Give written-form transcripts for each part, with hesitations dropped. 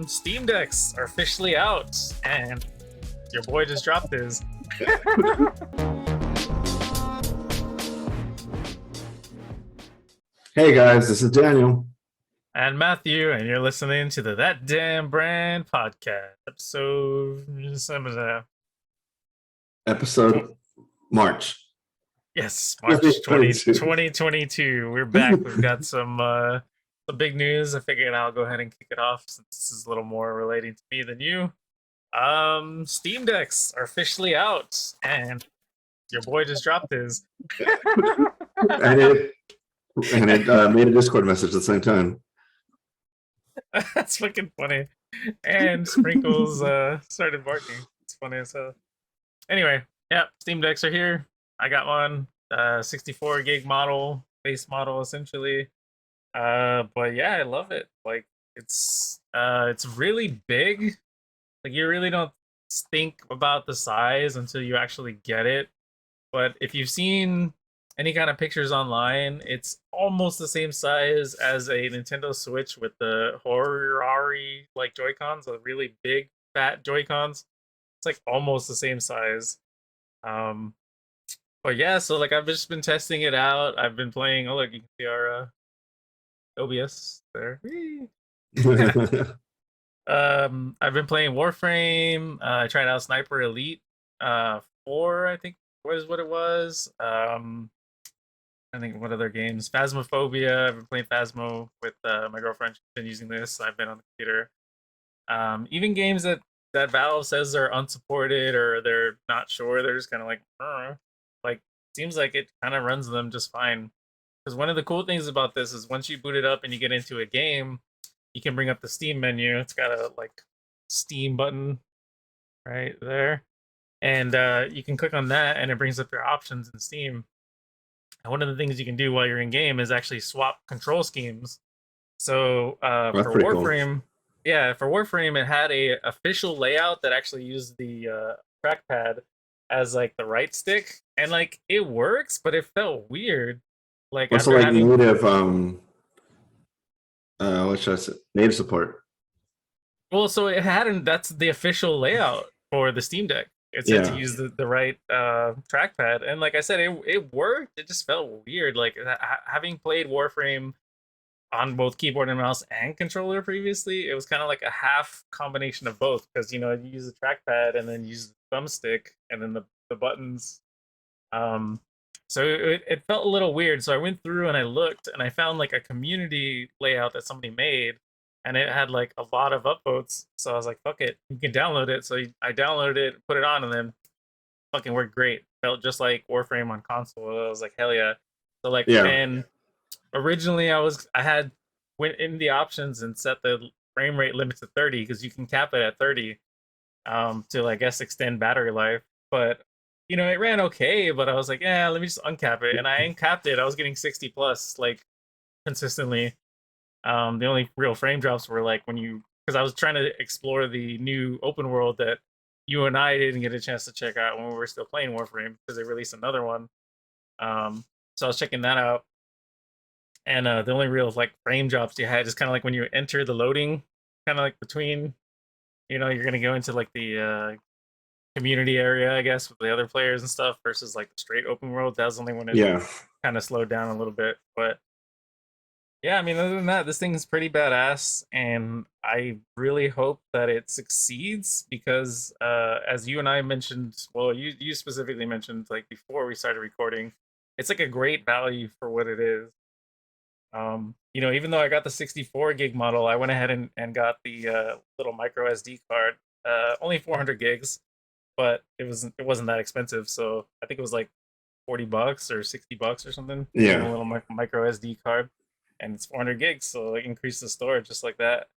Steam Decks are officially out, and your boy just dropped his. Hey guys, this is Daniel. And Matthew, and you're listening to the That Damn Brand podcast, episode. Episode March. Yes, March 2022. We're back. We've got some big news. I figured I'll go ahead and kick it off since this is a little more relating to me than you. Steam Decks are officially out, and your boy just dropped his. and it made a Discord message at the same time. That's fucking funny. And Sprinkles started barking. It's funny as hell. Anyway, yeah, Steam Decks are here. I got one, 64 gig model, base model essentially. But yeah, I love it. Like it's really big. Like you really don't think about the size until you actually get it. But if you've seen any kind of pictures online, it's almost the same size as a Nintendo Switch with the horary like Joy-Cons, the really big fat Joy-Cons. It's like almost the same size. Um, but yeah, so like I've just been testing it out. I've been playing. Oh look, you can see our OBS there. I've been playing Warframe. I tried out Sniper Elite 4, I think was what it was. I think what other games? Phasmophobia. I've been playing Phasmo with my girlfriend. She's been using this. I've been on the computer. Even games that Valve says are unsupported or they're not sure, they're just kind of like, like seems like it kind of runs them just fine. Because one of the cool things about this is once you boot it up and you get into a game, you can bring up the Steam menu. It's got a like Steam button right there, and you can click on that, and it brings up your options in Steam. And one of the things you can do while you're in game is actually swap control schemes. So for Warframe, cool. Yeah, for Warframe, it had a official layout that actually used the trackpad as like the right stick, and like it works, but it felt weird. Like also like native what should I say? Native support. Well, so it hadn't. That's the official layout for the Steam Deck. It said to use the right trackpad, and like I said, it worked. It just felt weird. Like having played Warframe on both keyboard and mouse and controller previously, it was kind of like a half combination of both, because you use the trackpad and then use the thumbstick and then the buttons. So it felt a little weird. So I went through and I looked and I found like a community layout that somebody made, and it had like a lot of upvotes. So I was like, fuck it, you can download it. So I downloaded it, put it on, and then fucking worked great. Felt just like Warframe on console. I was like, hell yeah. So like, and originally I went in the options and set the frame rate limit to 30, because you can cap it at 30 to I guess extend battery life. But it ran okay, but I was like, yeah, let me just uncap it. And I uncapped it. I was getting 60 plus like consistently. The only real frame drops were like because I was trying to explore the new open world that you and I didn't get a chance to check out when we were still playing Warframe, because they released another one. So I was checking that out. And the only real like frame drops you had is kind of like when you enter the loading, kind of like between, you're going to go into like the community area, I guess, with the other players and stuff, versus like the straight open world. That was the only one that kind of slowed down a little bit. But yeah, I mean, other than that, this thing is pretty badass, and I really hope that it succeeds, because as you and I mentioned, well, you specifically mentioned like before we started recording, it's like a great value for what it is. Even though I got the 64 gig model, I went ahead and got the little micro SD card, only 400 gigs. But it wasn't that expensive, so I think it was like $40 or $60 or something. Yeah, a little micro SD card, and it's 400 gigs, so like increase the storage just like that.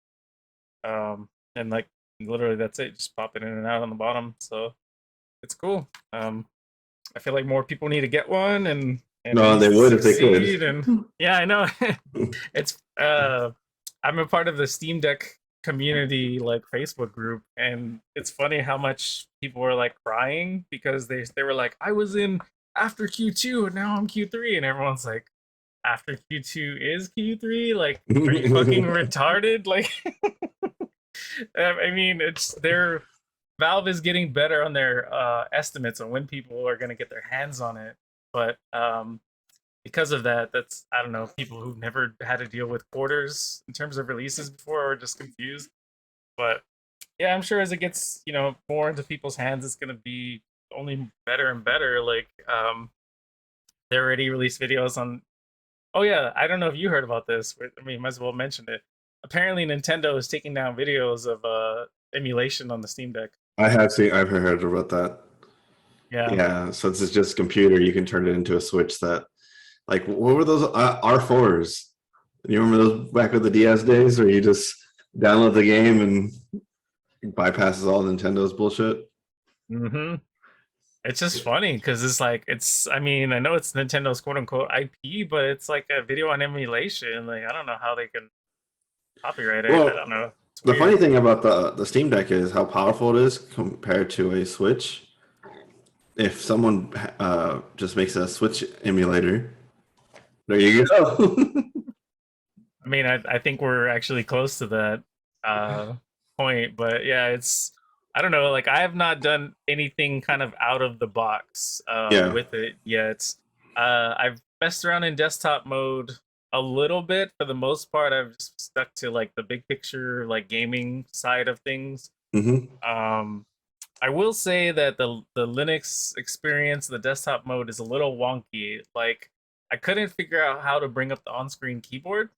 And like literally that's it. Just pop it in and out on the bottom, so it's cool. I feel like more people need to get one, and no, they would if they could. And yeah, I know. It's I'm a part of the Steam Deck community like Facebook group, and it's funny how much people were like crying because they were like, I was in after Q2 and now I'm Q3, and everyone's like, after Q2 is Q3? Like, are you fucking retarded? Like I mean, it's their Valve is getting better on their estimates on when people are going to get their hands on it, but because of that, that's I don't know, people who've never had to deal with quarters in terms of releases before are just confused. But yeah, I'm sure as it gets more into people's hands, it's going to be only better and better. Like they already released videos on. Oh yeah, I don't know if you heard about this. I mean, might as well mention it. Apparently, Nintendo is taking down videos of emulation on the Steam Deck. I've heard about that. Yeah. Yeah, so it's just computer. You can turn it into a Switch that, like, what were those R4s? You remember those back with the DS days, where you just download the game and bypasses all Nintendo's bullshit? Mm-hmm. It's just funny because it's like I mean, I know it's Nintendo's quote unquote IP, but it's like a video on emulation. Like I don't know how they can copyright it. I Well, don't know. It's the funny weird. thing about the Steam Deck is how powerful it is compared to a Switch. If someone just makes a Switch emulator, there you go. I mean, I think we're actually close to that uh point, but yeah, it's I don't know, like I have not done anything kind of out of the box Yeah. with it yet. I've messed around in desktop mode a little bit. For the most part, I've just stuck to like the big picture, like gaming side of things. Hmm. Um I will say that the Linux experience, the desktop mode is a little wonky. Like I couldn't figure out how to bring up the on-screen keyboard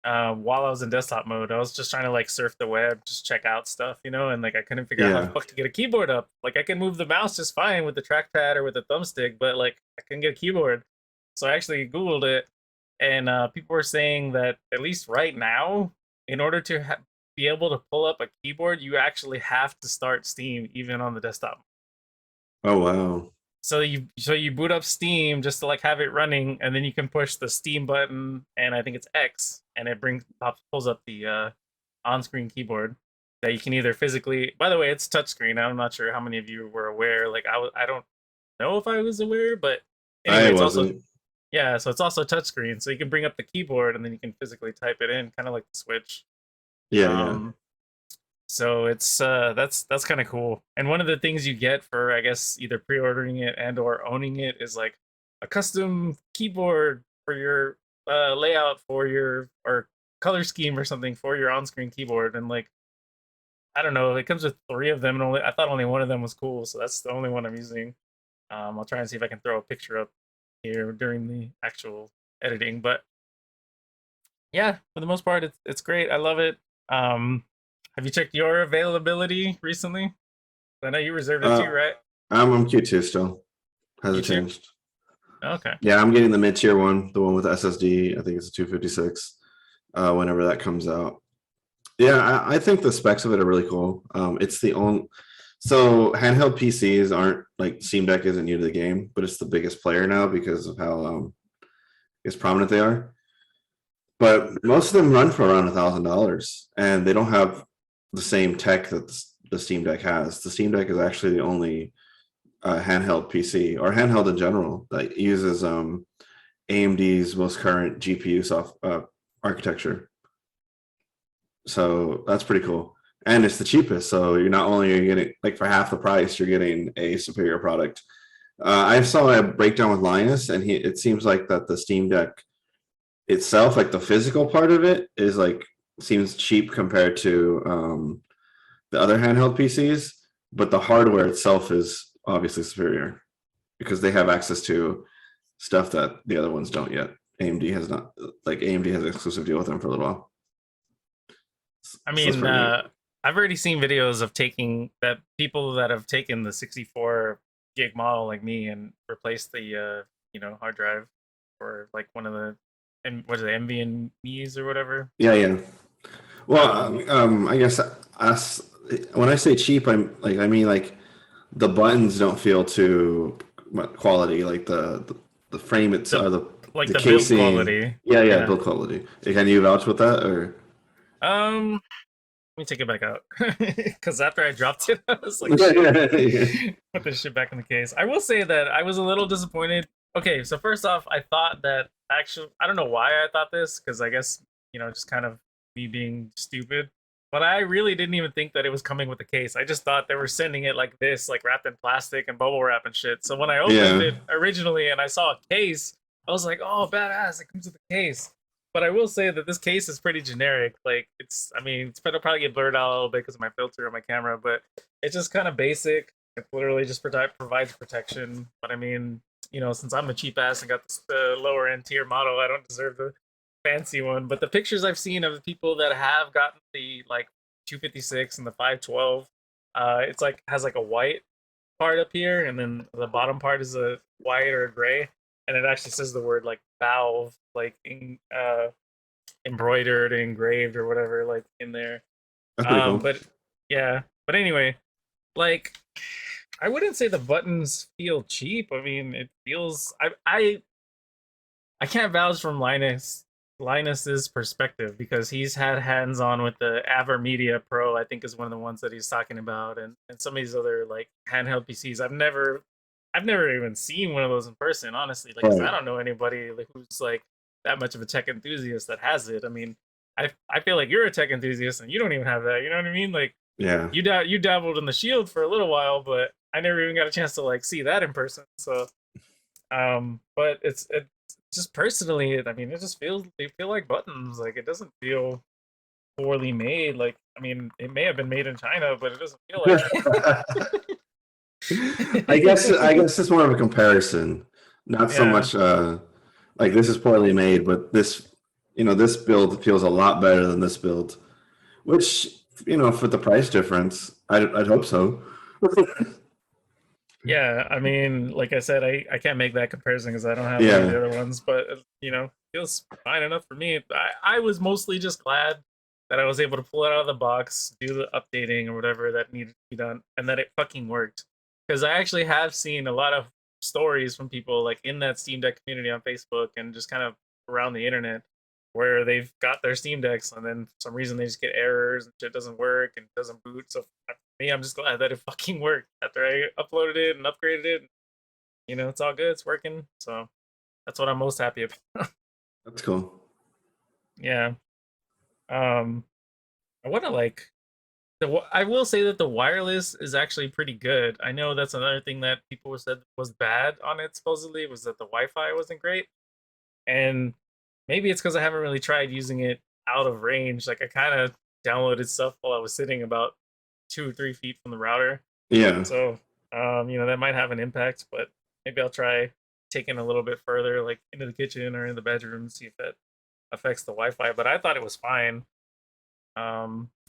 while I was in desktop mode. I was just trying to like surf the web, just check out stuff, and like I couldn't figure out how the Yeah. fuck to get a keyboard up. Like I can move the mouse just fine with the trackpad or with the thumbstick, but like I couldn't get a keyboard. So I actually Googled it, and people were saying that at least right now, in order to be able to pull up a keyboard, you actually have to start Steam even on the desktop. Oh wow. So you boot up Steam just to like have it running, and then you can push the Steam button, and I think it's X, and it pulls up the on-screen keyboard that you can either physically. By the way, it's touchscreen. I'm not sure how many of you were aware. Like I don't know if I was aware, but anyway, I it's also wasn't. yeah. So it's also touchscreen, so you can bring up the keyboard and then you can physically type it in, kind of like the Switch. Yeah, yeah. Um, so it's that's kind of cool. And one of the things you get for I guess either pre-ordering it and or owning it is like a custom keyboard for your layout for your or color scheme or something for your on-screen keyboard. And like I don't know, it comes with three of them, and only I thought only one of them was cool, so that's the only one I'm using. I'll try and see if I can throw a picture up here during the actual editing, but yeah, for the most part, it's great. I love it. Have you checked your availability recently? I know you reserved it too, Uh, right? I'm Q2 still. Hasn't Q2. changed. Okay. Yeah, I'm getting the mid-tier one, the one with SSD. I think it's a 256. Whenever that comes out. Yeah, I think the specs of it are really cool. It's the only so handheld PCs aren't like Steam Deck isn't new to the game, but it's the biggest player now because of how I guess prominent they are. But most of them run for around $1,000, and they don't have the same tech that the Steam Deck has. The Steam Deck is actually the only handheld PC or handheld in general that uses AMD's most current GPU architecture. So that's pretty cool. And it's the cheapest. So you're not only getting like for half the price, you're getting a superior product. I saw a breakdown with Linus, and it seems like that the Steam Deck itself, like the physical part of it, is like seems cheap compared to the other handheld PCs, but the hardware itself is obviously superior because they have access to stuff that the other ones don't yet. AMD has not, like AMD has an exclusive deal with them for a little while. I So that's mean, pretty neat. I've already seen videos of taking that people that have taken the 64 gig model like me and replaced the hard drive for like one of the and what is it NVMe's or whatever. Yeah, yeah. Well, Um, I guess us when I say cheap, I mean like the buttons don't feel too quality, like the frame the itself, like the the build casing. quality. Yeah, yeah, Yeah. build quality. Can you vouch with that or? Let me take it back out because after I dropped it, I was like, shit, Yeah, put this shit back in the case. I will say that I was a little disappointed. Okay, so first off, I thought that actually, I don't know why I thought this because I guess just kind of me being stupid. but I really didn't even think that it was coming with a case. I just thought they were sending it like this, like wrapped in plastic and bubble wrap and shit. So when I opened Yeah. it originally and I saw a case, I was like, "Oh, badass! It comes with a case." But I will say that this case is pretty generic. Like it's, I mean, it'll probably get blurred out a little bit because of my filter on my camera, but it's just kind of basic. It literally just provides protection. But I mean, since I'm a cheap ass and got the lower end tier model, I don't deserve the fancy one. But the pictures I've seen of the people that have gotten the like 256 and the 512, it's like has like a white part up here, and then the bottom part is a white or a gray, and it actually says the word like valve, like embroidered, engraved, or whatever, like in there. That's pretty cool. But yeah, but anyway, like I wouldn't say the buttons feel cheap. I mean, it feels I can't vouch from Linus's perspective because he's had hands on with the Avermedia Pro. I think is one of the ones that he's talking about, and some of these other like handheld PCs. I've never even seen one of those in person. Honestly, like 'cause I don't know anybody like, who's like that much of a tech enthusiast that has it. I mean, I feel like you're a tech enthusiast and you don't even have that. You know what I mean? Like, yeah, you dabbled in the Shield for a little while, but I never even got a chance to like see that in person. So, but it's just personally, I mean, they feel like buttons. Like it doesn't feel poorly made. Like I mean, it may have been made in China, but it doesn't feel like it. I guess it's more of a comparison, not so much like this is poorly made, but this build feels a lot better than this build, which for the price difference, I'd hope so. Yeah, I mean, like I said, I can't make that comparison because I don't have any of the other ones, but feels fine enough for me. I was mostly just glad that I was able to pull it out of the box, do the updating or whatever that needed to be done, and that it fucking worked. Because I actually have seen a lot of stories from people like in that Steam Deck community on Facebook and just kind of around the internet where they've got their Steam Decks and then for some reason they just get errors and shit doesn't work and doesn't boot. So for me, I'm just glad that it fucking worked after I uploaded it and upgraded it. It's all good. It's working. So that's what I'm most happy about. That's cool. Yeah. I want to like I will say that the wireless is actually pretty good. I know that's another thing that people said was bad on it. Supposedly was that the Wi-Fi wasn't great, and maybe it's because I haven't really tried using it out of range. Like I kind of downloaded stuff while I was sitting about 2 or 3 feet from the router. Yeah. So that might have an impact, but maybe I'll try taking a little bit further, like into the kitchen or in the bedroom, see if that affects the Wi-Fi. But I thought it was fine.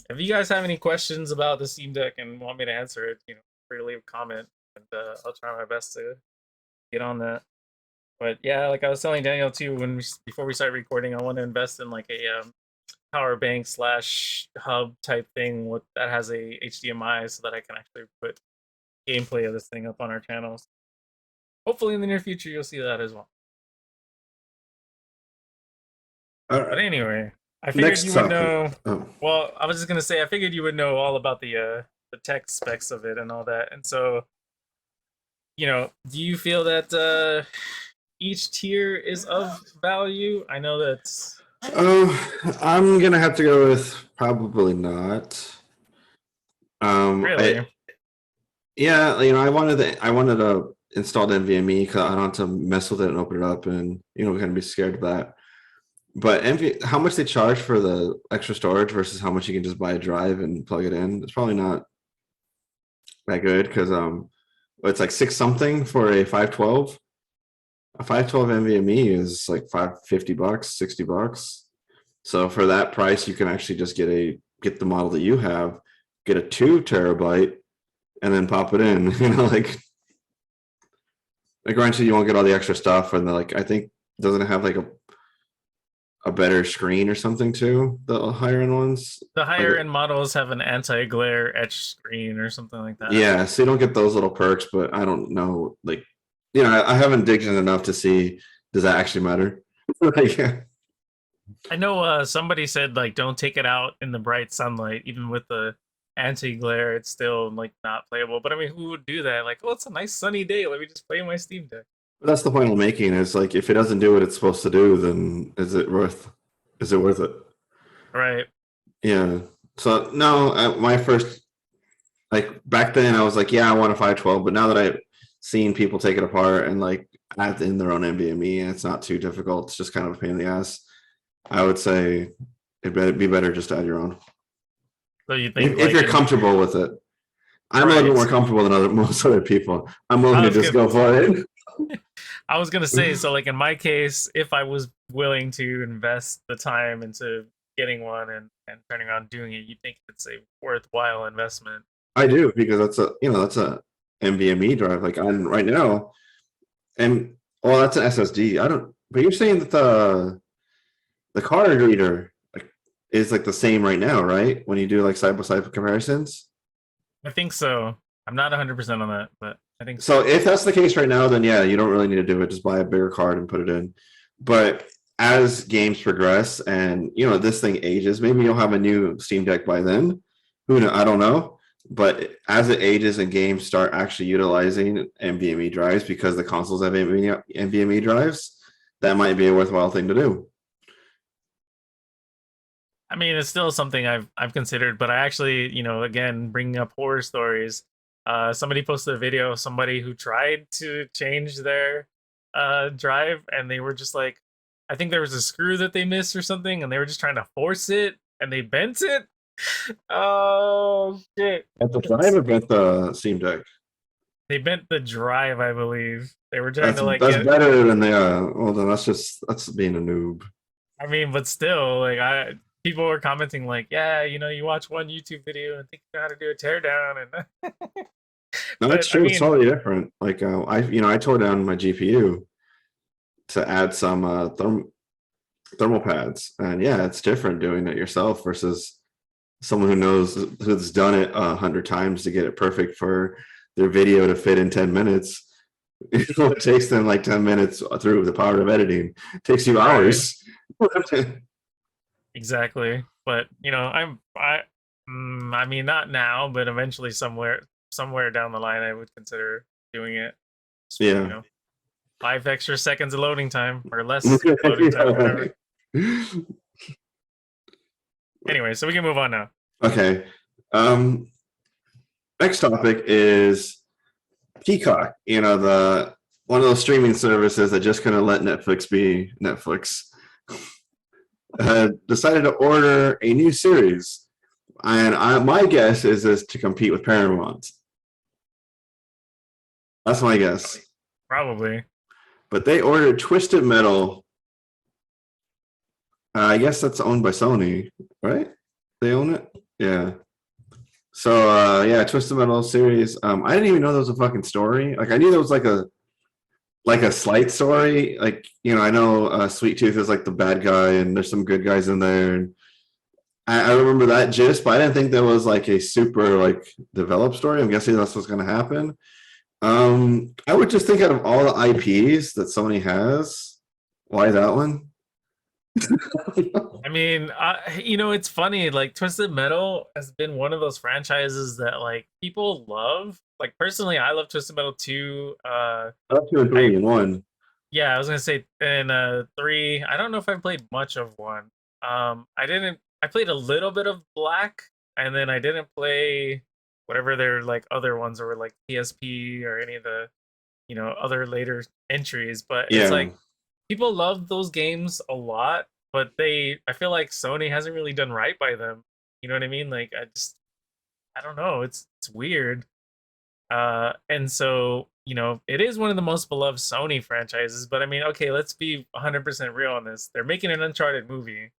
If you guys have any questions about the Steam Deck and want me to answer it, free to leave a comment, and I'll try my best to get on that. But yeah, like I was telling Daniel too, before we start recording, I want to invest in like a power bank / hub type thing that has a HDMI so that I can actually put gameplay of this thing up on our channels. Hopefully, in the near future, you'll see that as well. All right. But anyway. I figured you would know. Oh. Well, I was just gonna say I figured you would know all about the tech specs of it and all that. And so, do you feel that each tier is of value? I know that's. I'm gonna have to go with probably not. Really? Yeah, I wanted to install the NVMe because I don't have to mess with it and open it up, and kind of be scared of that. But how much they charge for the extra storage versus how much you can just buy a drive and plug it in? It's probably not that good because it's like $6 something for a 512. A 512 NVMe is like $50, $60. So for that price, you can actually just get the model that you have, get a 2 terabyte, and then pop it in. Like granted, you won't get all the extra stuff, and I think doesn't it have like a better screen or something too, the higher end ones? The higher end models have an anti-glare etch screen or something like that. Yeah, so you don't get those little perks, but I don't know, I haven't digged in enough to see, does that actually matter? I know somebody said don't take it out in the bright sunlight, even with the anti-glare, it's still not playable. But I mean, who would do that? It's a nice sunny day, let me just play my Steam Deck. That's the point I'm making, is if it doesn't do what it's supposed to do, then is it worth it? Right. Yeah. So no, my first, like back then I was like, yeah, I want a 512, but now that I've seen people take it apart and like add in their own NVMe and it's not too difficult, it's just kind of a pain in the ass. I would say it'd be better just to add your own. So you think If like you're comfortable with it. I'm a little bit right. more comfortable than most other people. I'm willing I to was just gonna go for it. I was gonna say, so like in my case, if I was willing to invest the time into getting one and turning on doing it, you think it's a worthwhile investment? I do because that's a NVMe drive. Like I'm right now, and well, that's an SSD. I don't. But you're saying that the card reader like, is like the same right now, right? When you do like side by side comparisons. I think so. I'm not 100% on that, but I think So so. if that's the case right now, then yeah, you don't really need to do it. Just buy a bigger card and put it in. But as games progress and this thing ages, maybe you'll have a new Steam Deck by then. Who know? I don't know. But as it ages and games start actually utilizing NVMe drives because the consoles have NVMe drives, that might be a worthwhile thing to do. I mean, it's still something I've considered, but I actually, again, bringing up horror stories. Somebody posted a video of somebody who tried to change their drive, and they were just like, I think there was a screw that they missed or something, and they were just trying to force it, and they bent it. Oh shit! At the drive or at the Steam Deck? They bent the drive, I believe. They were trying That's to like that's get. better than well then that's being a noob. I mean, but still, like people were commenting like, yeah, you watch one YouTube video and think you know how to do a teardown, and No, but that's I true. It's mean, totally different. Like I tore down my GPU to add some thermal pads, and yeah, it's different doing it yourself versus someone who's done it 100 times to get it perfect for their video to fit in 10 minutes. It takes them like 10 minutes through the power of editing. It takes you right, hours. exactly. But I mean, not now, but eventually, somewhere down the line, I would consider doing it. You Yeah. know, 5 extra seconds of loading time or less loading time, whatever. Anyway, so we can move on now. Okay. Um, Next topic is Peacock. The one of those streaming services that just couldn't let Netflix be Netflix. Decided to order a new series, and my guess is this to compete with Paramount. That's my guess. Probably. But they ordered Twisted Metal. I guess that's owned by Sony, right? They own it. Yeah. So yeah, Twisted Metal series. I didn't even know there was a fucking story. Like I knew there was like a slight story. Like I know Sweet Tooth is like the bad guy, and there's some good guys in there. And I remember that gist, but I didn't think there was like a super like developed story. I'm guessing that's what's going to happen. I would just think out of all the IPs that Sony has, why that one? I mean, it's funny. Like Twisted Metal has been one of those franchises that like people love. Like personally, I love Twisted Metal 2. Up to 3 and 1. Yeah, I was gonna say in 3. I don't know if I played much of 1. I didn't. I played a little bit of Black, and then I didn't play whatever their like other ones were like PSP or any of the other later entries. But it's Yeah. like people love those games a lot, but I feel like Sony hasn't really done right by them. You know what I mean? Like I don't know. It's weird. And so it is one of the most beloved Sony franchises. But I mean, okay, let's be 100% real on this. They're making an Uncharted movie.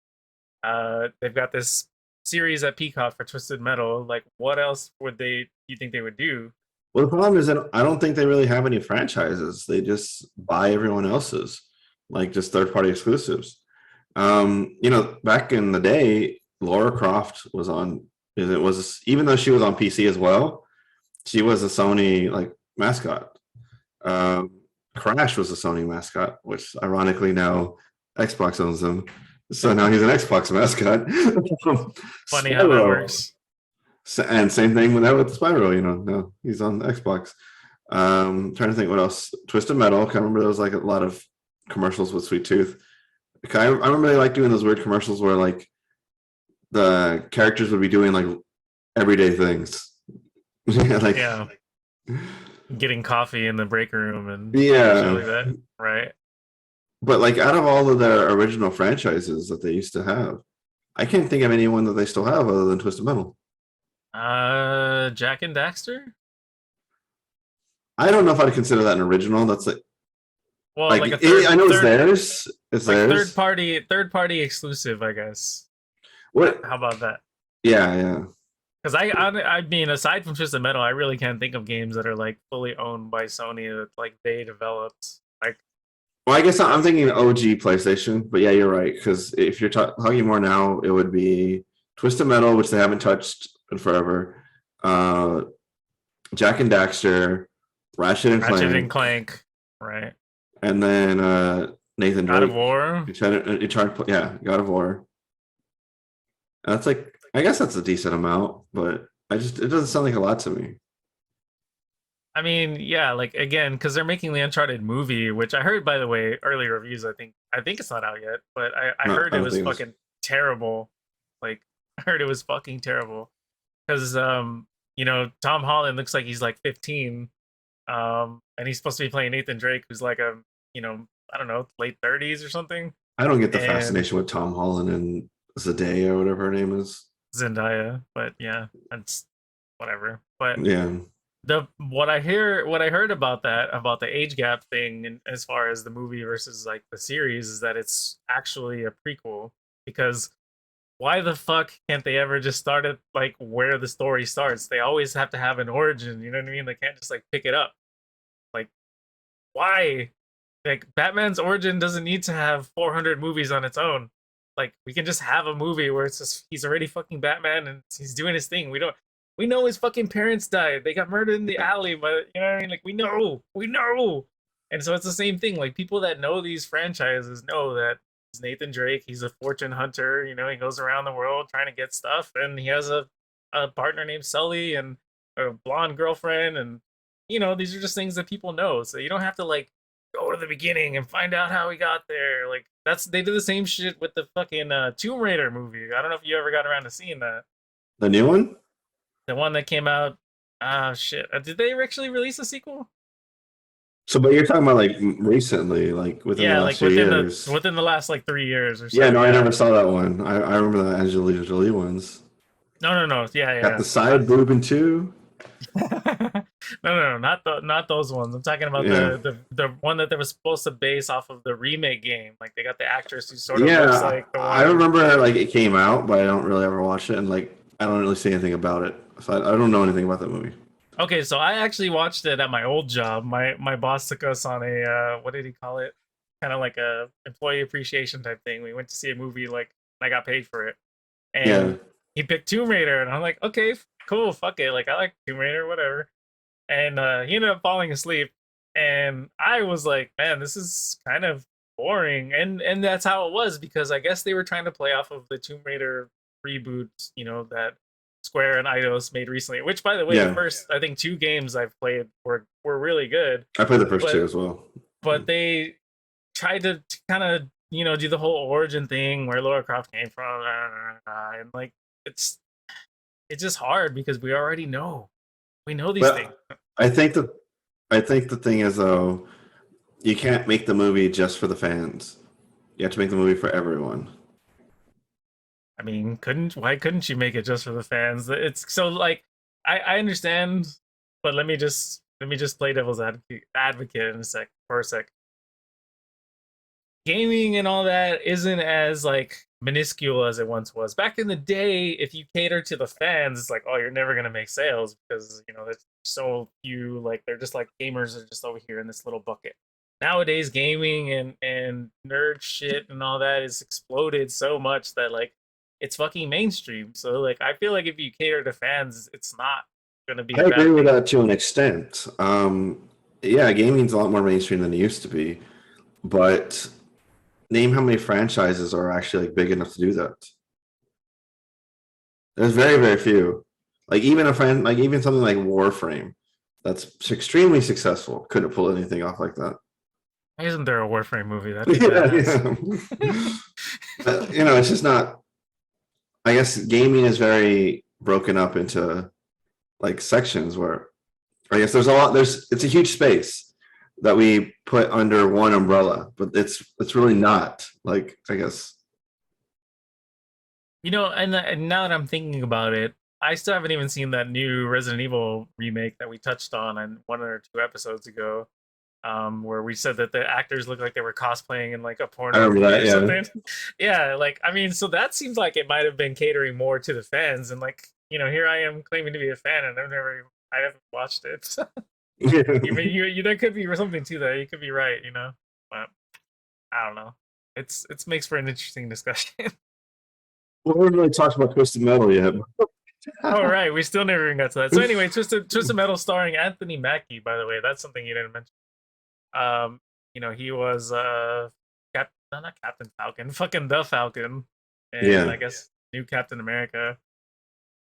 They've got this series at Peacock for Twisted Metal. Like, what else you think they would do? Well, the problem is that I don't think they really have any franchises. They just buy everyone else's, like just third-party exclusives. Back in the day, Lara Croft was on. It was even though she was on PC as well, she was a Sony like mascot. Crash was a Sony mascot, which ironically now Xbox owns them. So now he's an Xbox mascot. Funny how that works. And same thing with that with Spyro, no, he's on Xbox. Trying to think what else. Twisted Metal. I remember there was like a lot of commercials with Sweet Tooth. I remember they like doing those weird commercials where like the characters would be doing like everyday things. Like, yeah, getting coffee in the break room and yeah, shit like that, right? but like out of all of their original franchises that they used to have, I can't think of anyone that they still have other than Twisted Metal. Jack and Daxter. I don't know if I'd consider that an original. That's Well, like like a third, I know it's third, theirs. It's like theirs. third party exclusive, I guess. What? How about that? Yeah, yeah. Because I mean, aside from Twisted Metal, I really can't think of games that are like fully owned by Sony that like they developed. Like, Well, I guess I'm thinking OG PlayStation, but yeah, you're right. Because if you're talking more now, it would be Twisted Metal, which they haven't touched in forever. Jack and Daxter, Ratchet and Clank, right? And then Nathan Drake. God of War. Yeah, God of War. That's like, I guess that's a decent amount, but it doesn't sound like a lot to me. I mean, yeah, like again, because they're making the Uncharted movie, which I heard, by the way, early reviews. I think it's not out yet, but I heard it was fucking terrible. Like, I heard it was fucking terrible because you know, Tom Holland looks like he's like 15, and he's supposed to be playing Nathan Drake, who's like a, you know, I don't know, late 30s or something. I don't get the fascination with Tom Holland and Zendaya or whatever her name is. Zendaya, but yeah, that's whatever. But yeah, what I heard about the age gap thing, and as far as the movie versus like the series, is that it's actually a prequel. Because why the fuck can't they ever just start at like where the story starts? They always have to have an origin, you know what I mean? They can't just like pick it up. Like, why? Like, Batman's origin doesn't need to have 400 movies on its own. Like, we can just have a movie where it's just he's already fucking Batman and he's doing his thing. We know his fucking parents died. They got murdered in the alley, but you know what I mean? Like, we know. And so it's the same thing. Like, people that know these franchises know that he's Nathan Drake. He's a fortune hunter. You know, he goes around the world trying to get stuff, and he has a partner named Sully and a blonde girlfriend, and you know, these are just things that people know. So you don't have to like go to the beginning and find out how he got there. Like, they did the same shit with the fucking Tomb Raider movie. I don't know if you ever got around to seeing that. The new one? The one that came out. Shit. Did they actually release a sequel? So, but you're talking about like recently, like within the last 2 years. Within the last like 3 years or so. Yeah, no, I never saw that one. I remember the Angelina Jolie ones. No. Yeah. Got the side boob in two. no, not those ones. I'm talking about the one that they were supposed to base off of the remake game. Like, they got the actress who sort of looks like the one. I remember like it came out, but I don't really ever watch it, and like I don't really see anything about it, so I don't know anything about that movie. Okay, so I actually watched it at my old job. My boss took us on a what did he call it? Kind of like a employee appreciation type thing. We went to see a movie, like, I got paid for it, and he picked Tomb Raider, and I'm like, okay, cool, fuck it, like, I like Tomb Raider, whatever. And he ended up falling asleep, and I was like, man, this is kind of boring, and that's how it was, because I guess they were trying to play off of the Tomb Raider reboot, you know, that Square and Eidos made recently. Which, by the way, the first, I think, 2 games I've played were really good. I played the first 2 as well. But they tried to kind of, you know, do the whole origin thing where Lara Croft came from, and like it's just hard because we already know. We know these things. I think the thing is, though, you can't make the movie just for the fans. You have to make the movie for everyone. I mean, why couldn't you make it just for the fans? It's so, like, I understand, but let me just play devil's advocate for a sec. Gaming and all that isn't as like minuscule as it once was. Back in the day, if you cater to the fans, it's like, oh, you're never gonna make sales because, you know, there's so few, like, they're just like, gamers are just over here in this little bucket. Nowadays, gaming and nerd shit and all that is exploded so much that, like, it's fucking mainstream. So, like, I feel like if you cater to fans, it's not gonna be. I agree with that to an extent. Yeah, gaming's a lot more mainstream than it used to be, but name how many franchises are actually like big enough to do that. There's very, very few. Like, even even something like Warframe, that's extremely successful, couldn't pull anything off like that. Why isn't there a Warframe movie? Yeah. You know, it's just not. I guess gaming is very broken up into like sections where I guess there's a lot. It's a huge space that we put under one umbrella, but it's really not. Like I guess. And now that I'm thinking about it, I still haven't even seen that new Resident Evil remake that we touched on 1 or 2 episodes ago, where we said that the actors looked like they were cosplaying in like a I porno remember movie that. or Yeah. something. Yeah, like I mean, so that seems like it might have been catering more to the fans, and like here I am claiming to be a fan, and I haven't watched it. You there could be something to that. You could be right, but I don't know. It's makes for an interesting discussion. Well, we haven't really talked about Twisted Metal yet. All right, we still never even got to that. So anyway, Twisted Metal starring Anthony Mackie. By the way, that's something you didn't mention. He was not Captain Falcon, fucking the Falcon, and Yeah. I guess new Captain America.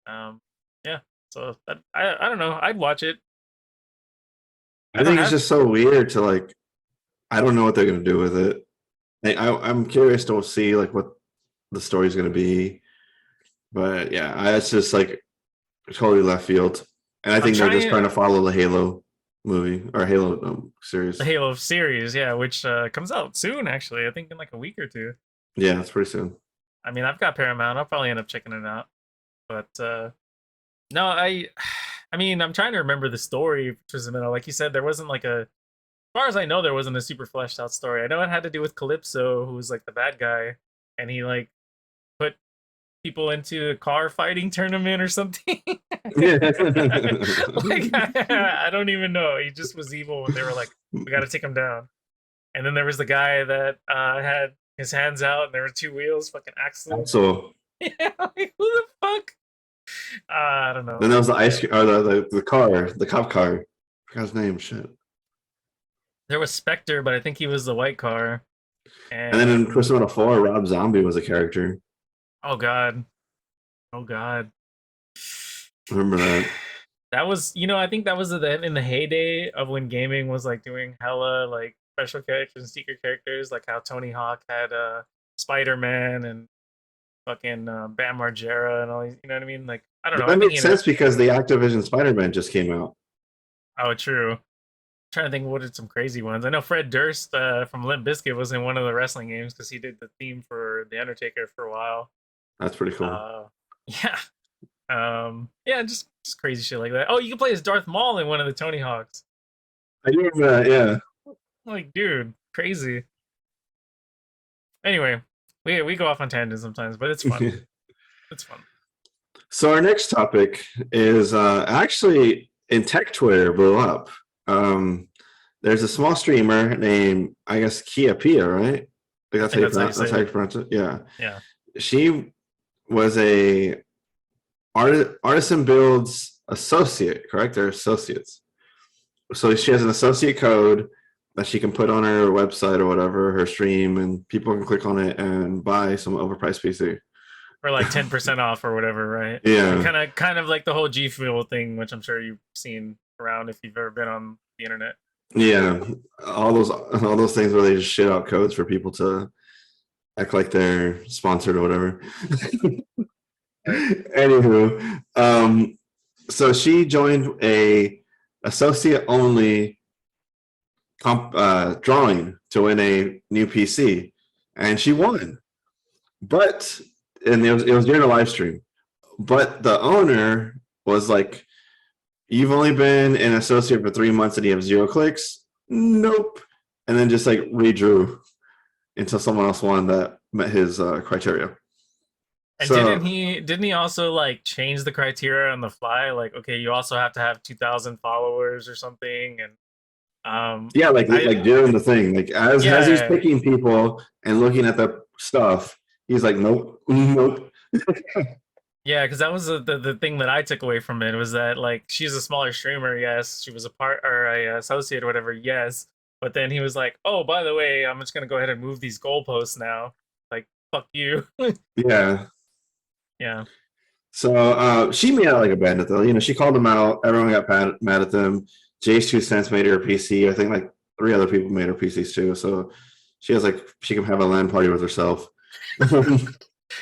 Yeah. So I don't know. I'd watch it. I think it's just so weird to like. I don't know what they're gonna do with it. I'm curious to see like what the story's gonna be, but yeah, it's just like totally left field. And I think they're just trying to follow the Halo movie or Halo series. The Halo series, yeah, which comes out soon. Actually, I think in like a week or 2. Yeah, it's pretty soon. I mean, I've got Paramount. I'll probably end up checking it out. But no, I mean, I'm trying to remember the story. Like you said, there wasn't like as far as I know, there wasn't a super fleshed out story. I know it had to do with Calypso, who was like the bad guy, and he like put people into a car fighting tournament or something. Like, I don't even know. He just was evil, and they were like, "We got to take him down." And then there was the guy that had his hands out, and there were 2 wheels, fucking Axel. So yeah, like, who the fuck? I don't know. Then there was the ice cream, or the car, the cop car. I forgot his name. Shit. There was Spectre, but I think he was the white car. And then in Twisted Metal 4, Rob Zombie was a character. Oh god. Oh god. Remember that? That was, I think that was in the heyday of when gaming was like doing hella like special characters and secret characters, like how Tony Hawk had Spider-Man and fucking Bam Margera and all these, you know what I mean? Like, I don't know. That makes sense because the Activision Spider-Man just came out. Oh, true. I'm trying to think what are some crazy ones. I know Fred Durst from Limp Bizkit was in one of the wrestling games because he did the theme for The Undertaker for a while. That's pretty cool. Yeah. Yeah, just crazy shit like that. Oh, you can play as Darth Maul in one of the Tony Hawks. I do remember that, yeah. Like, dude, crazy. Anyway, we go off on tangents sometimes, but it's fun. It's fun. So our next topic is actually in tech Twitter blew up. There's a small streamer named, I guess, Kiapiaa, right? Like that's how you pronounce it. Yeah. Yeah. She was a artisan builds associate, correct? Or associates. So she has an associate code that she can put on her website or whatever, her stream, and people can click on it and buy some overpriced PC. Or like 10% off or whatever, right? Yeah. Kind of like the whole G Fuel thing, which I'm sure you've seen around if you've ever been on the internet. Yeah. All those things where they just shit out codes for people to act like they're sponsored or whatever. Anywho, so she joined a associate only drawing to win a new PC, and she won. And it was during a live stream. But the owner was like, "You've only been an associate for 3 months and you have 0 clicks." Nope. And then just like redrew until someone else won that met his criteria. And so, didn't he also like change the criteria on the fly? Like, okay, you also have to have 2,000 followers or something, and yeah, like doing the thing, like as he's picking people and looking at the stuff, he's like, nope. Yeah, because that was the thing that I took away from it was that like she's a smaller streamer, yes, she was a part or a associate or whatever, yes, but then he was like, oh, by the way, I'm just gonna go ahead and move these goalposts now. Like, fuck you. Yeah. Yeah. So she made out like a bandit though. She called them out. Everyone got mad at them. Jay's 2 cents made her a PC. I think like 3 other people made her PCs too. So she can have a LAN party with herself.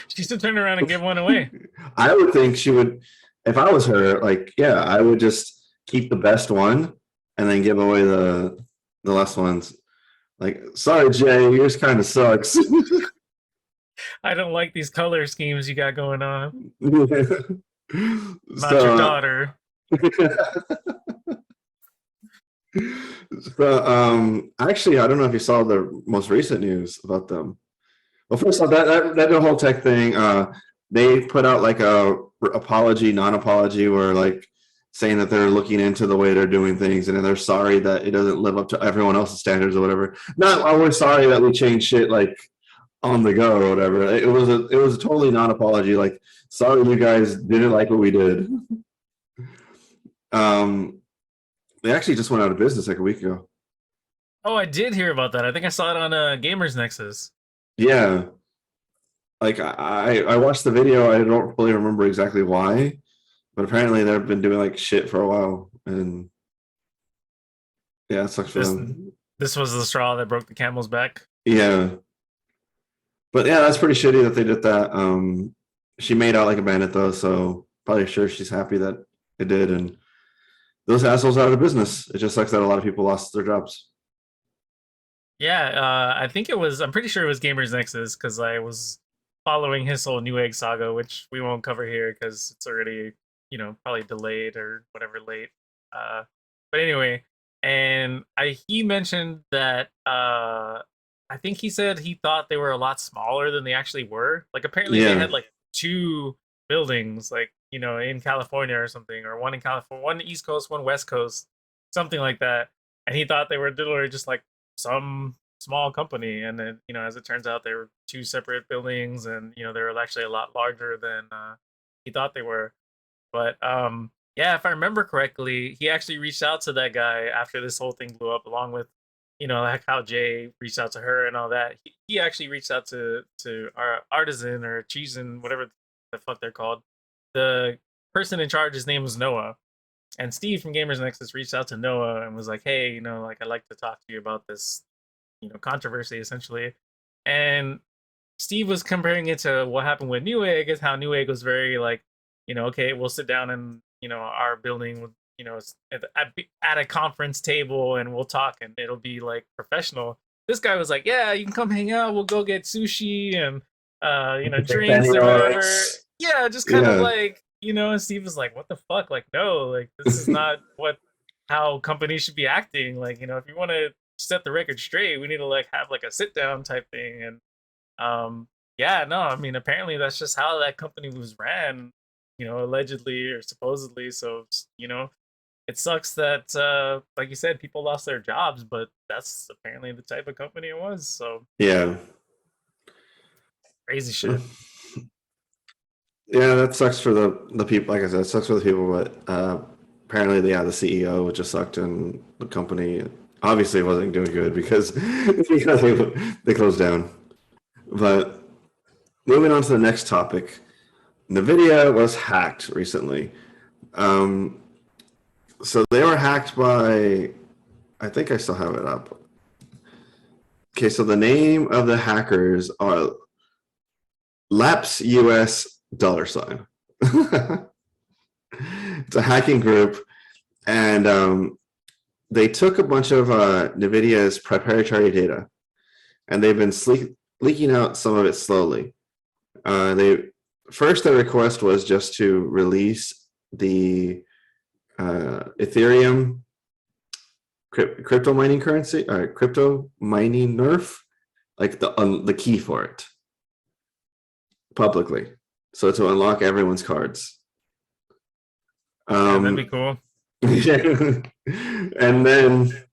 She should turn around and give one away. I would think she would, if I was her, like, yeah, I would just keep the best one and then give away the less ones. Like, sorry, Jay, yours kind of sucks. I don't like these color schemes you got going on. Not your So, daughter. actually, I don't know if you saw the most recent news about them. Well, first off, that whole tech thing, they put out like a apology, non-apology, where like saying that they're looking into the way they're doing things and they're sorry that it doesn't live up to everyone else's standards or whatever. Not, oh, we're sorry that we changed shit like on the go or whatever. It was a totally non-apology. Like, sorry, you guys didn't like what we did. They actually just went out of business like a week ago. Oh, I did hear about that. I think I saw it on Gamers Nexus. Yeah, like I watched the video. I don't really remember exactly why, but apparently they've been doing like shit for a while, and yeah, it sucks for them. This was the straw that broke the camel's back. Yeah, but yeah, that's pretty shitty that they did that. She made out like a bandit though, so probably sure she's happy that it did. And those assholes are out of business. It just sucks that a lot of people lost their jobs. Yeah, I think it was. I'm pretty sure it was Gamers Nexus because I was following his whole Newegg saga, which we won't cover here because it's already, probably delayed or whatever late. But anyway, and he mentioned that I think he said he thought they were a lot smaller than they actually were. Like apparently they Yeah, had like two buildings, like in California or something, or one in California, one East Coast, one West Coast, something like that. And he thought they were literally just like some small company, and then as it turns out, they were two separate buildings, and they were actually a lot larger than he thought they were. But yeah, if I remember correctly, he actually reached out to that guy after this whole thing blew up, along with like how Jay reached out to her and all that. He actually reached out to our Artesian or Cheesin, whatever the fuck they're called. The person in charge, his name was Noah. And Steve from Gamers Nexus reached out to Noah and was like, "Hey, like I'd like to talk to you about this, controversy essentially." And Steve was comparing it to what happened with Newegg, is how Newegg was very like, okay, we'll sit down in our building with at a conference table and we'll talk and it'll be like professional. This guy was like, "Yeah, you can come hang out. We'll go get sushi and drinks or whatever." Yeah, just kind of yeah, like and Steve was like, "What the fuck? Like, no, like this is not how companies should be acting. Like, if you want to set the record straight, we need to like have like a sit down type thing." And yeah, no, I mean, apparently that's just how that company was ran, allegedly or supposedly. So it sucks that like you said, people lost their jobs, but that's apparently the type of company it was. So yeah, crazy shit. yeah. That sucks for the people. Like I said, it sucks for the people. But apparently, yeah, the CEO just sucked, and the company obviously wasn't doing good because they closed down. But moving on to the next topic, Nvidia was hacked recently. So they were hacked by, I think I still have it up. Okay, so the name of the hackers are Laps US $. It's a hacking group, and they took a bunch of Nvidia's proprietary data, and they've been leaking out some of it slowly. Their request was just to release the Ethereum crypto mining currency, crypto mining nerf, like the key for it publicly, so to unlock everyone's cards. Yeah, that'd be cool. And then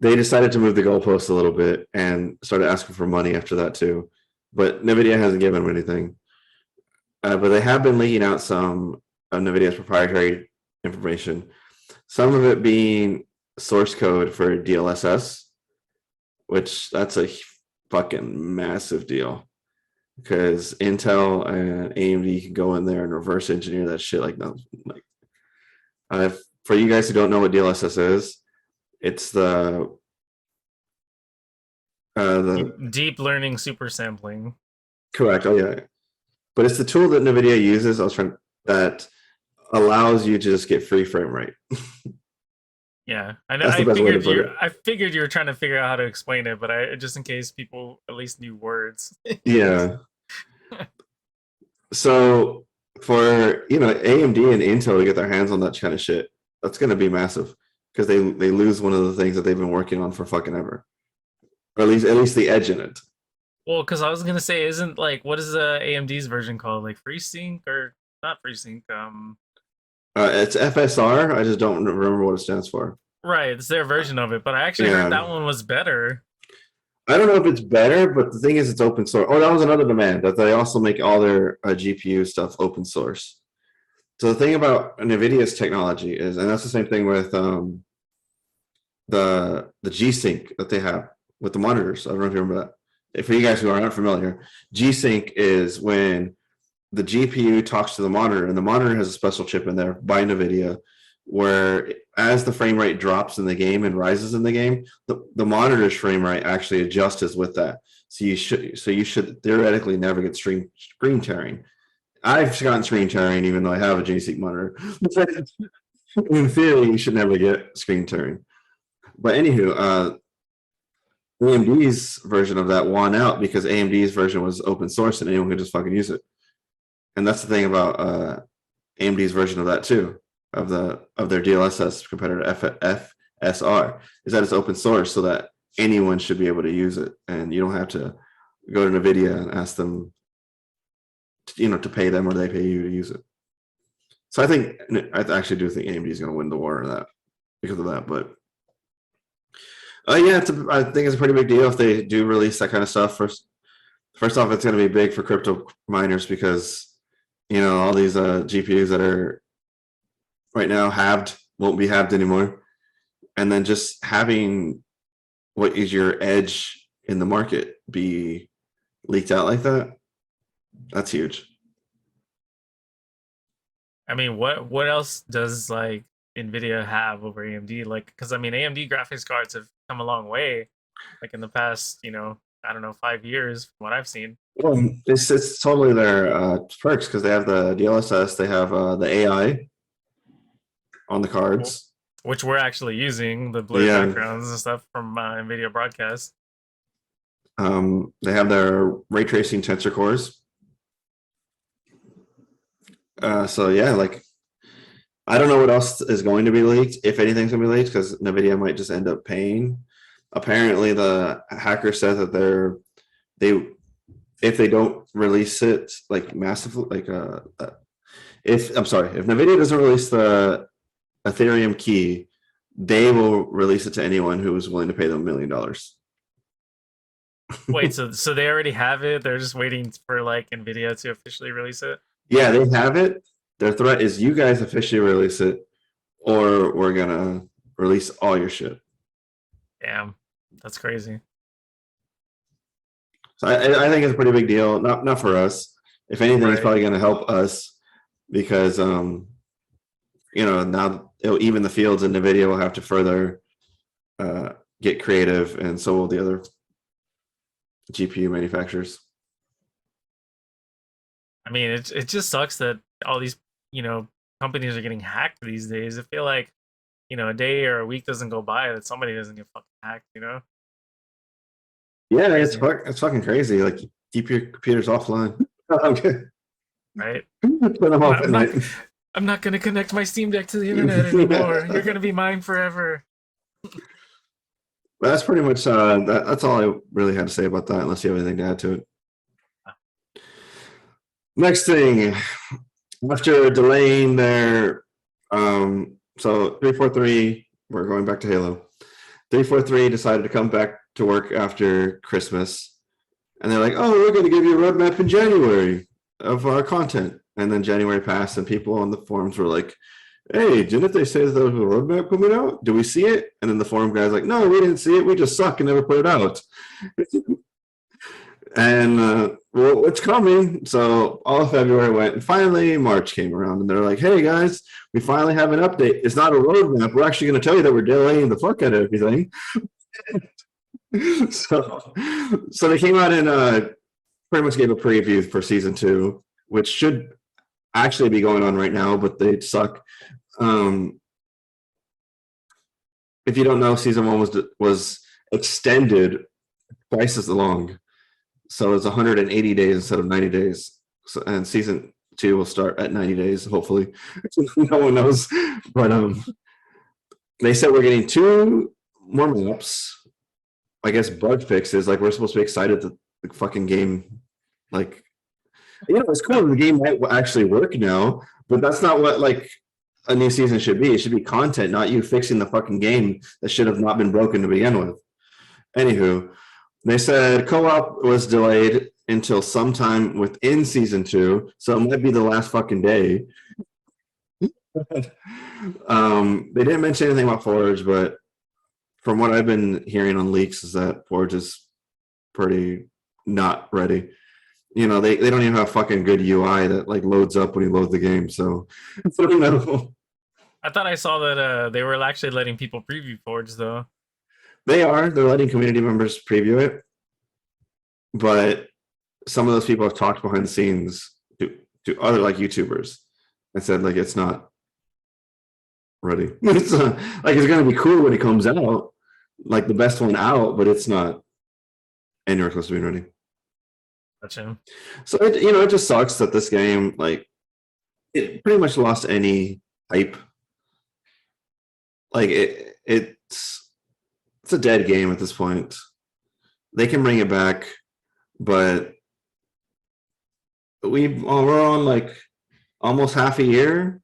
they decided to move the goalposts a little bit and started asking for money after that too. But Nvidia hasn't given them anything. But they have been leaking out some of Nvidia's proprietary information, some of it being source code for DLSS, which that's a fucking massive deal because Intel and AMD can go in there and reverse engineer that shit like no. For you guys who don't know what DLSS is, it's the deep learning super sampling. Correct. Oh yeah. But it's the tool that Nvidia uses. That allows you to just get free frame rate. Yeah, I know. That's the best way to put it. I figured you were trying to figure out how to explain it, but I just in case people at least knew words. Yeah. So for AMD and Intel to get their hands on that kind of shit, that's going to be massive because they lose one of the things that they've been working on for fucking ever, or at least the edge in it. Well, because I was gonna say, isn't like what is AMD's version called? Like FreeSync or not FreeSync? It's FSR. I just don't remember what it stands for. Right, it's their version of it, but I actually heard that one was better. I don't know if it's better, but the thing is, it's open source. Oh, that was another demand, that they also make all their GPU stuff open source. So the thing about NVIDIA's technology is, and that's the same thing with the G-Sync that they have with the monitors. I don't know if you remember that. If for you guys who are not familiar, G-Sync is when the GPU talks to the monitor, and the monitor has a special chip in there by NVIDIA, where as the frame rate drops in the game and rises in the game, the monitor's frame rate actually adjusts with that. So you should theoretically never get screen tearing. I've gotten screen tearing even though I have a G-Sync monitor. In theory, you should never get screen tearing. But anywho, AMD's version of that won out because AMD's version was open source and anyone could just fucking use it. And that's the thing about AMD's version of that too, of their DLSS competitor FSR, is that it's open source so that anyone should be able to use it, and you don't have to go to NVIDIA and ask them, to pay them or they pay you to use it. So I actually do think AMD is going to win the war of that because of that, but. Yeah, I think it's a pretty big deal if they do release that kind of stuff. First off, it's going to be big for crypto miners because, all these GPUs that are right now halved won't be halved anymore. And then just having what is your edge in the market be leaked out like that, that's huge. I mean, what else does like Nvidia have over AMD? Like, because I mean, AMD graphics cards have come a long way, like in the past, I don't know, 5 years from what I've seen. Well, it's totally their perks because they have the DLSS, they have the AI on the cards, which we're actually using the blur backgrounds and stuff from Nvidia broadcast. They have their ray tracing tensor cores. So yeah, like. I don't know what else is going to be leaked, if anything's going to be leaked, because NVIDIA might just end up paying. Apparently, the hacker said that if they don't release it like massively, like if NVIDIA doesn't release the Ethereum key, they will release it to anyone who is willing to pay them $1 million. Wait, so they already have it? They're just waiting for like NVIDIA to officially release it? Yeah, they have it. Their threat is you guys officially release it, or we're gonna release all your shit. Damn, that's crazy. So I think it's a pretty big deal. Not for us. If anything, it's probably gonna help us because now it'll even the fields, and NVIDIA will have to further get creative, and so will the other GPU manufacturers. I mean, it just sucks that all these companies are getting hacked these days. I feel like a day or a week doesn't go by that somebody doesn't get fucking hacked. Yeah, it's fucking crazy. Like, keep your computers offline. Okay. Right. Put them off at night. I'm not gonna connect my Steam Deck to the internet anymore. You're gonna be mine forever. Well, that's pretty much that's all I really had to say about that, unless you have anything to add to it. Next thing, after delaying their so 343, we're going back to Halo. 343 decided to come back to work after Christmas, and they're like, "Oh, we're going to give you a roadmap in January of our content." And then January passed, and people on the forums were like, "Hey, didn't they say that there was a roadmap coming out? Do we see it?" And then the forum guy's like, "No, we didn't see it. We just suck and never put it out." And well, it's coming. So all of February went, and finally March came around, and they're like, "Hey guys, we finally have an update. It's not a roadmap. We're actually going to tell you that we're delaying the fuck out of everything." So they came out in pretty much gave a preview for season 2, which should actually be going on right now, but they suck. If you don't know, season 1 was extended twice as long, so it's 180 days instead of 90 days. So, and season 2 will start at 90 days, hopefully. No one knows, but they said we're getting 2 more maps. I guess bug fixes. Like, we're supposed to be excited that the fucking game, like, it's cool. The game might actually work now, but that's not what like a new season should be. It should be content, not you fixing the fucking game that should have not been broken to begin with. Anywho, they said co-op was delayed until sometime within season 2, so it might be the last fucking day. They didn't mention anything about Forge, but from what I've been hearing on leaks is that Forge is pretty not ready. They don't even have fucking good UI that like loads up when you load the game. So I don't know. I thought I saw that they were actually letting people preview Forge though. They're letting community members preview it, but some of those people have talked behind the scenes to other like YouTubers and said like it's not ready. It's gonna be cool when it comes out, like the best one out, but it's not anywhere close to being ready. Gotcha. So it just sucks that this game, like, it pretty much lost any hype. Like it's a dead game at this point. They can bring it back, but we're on like almost half a year.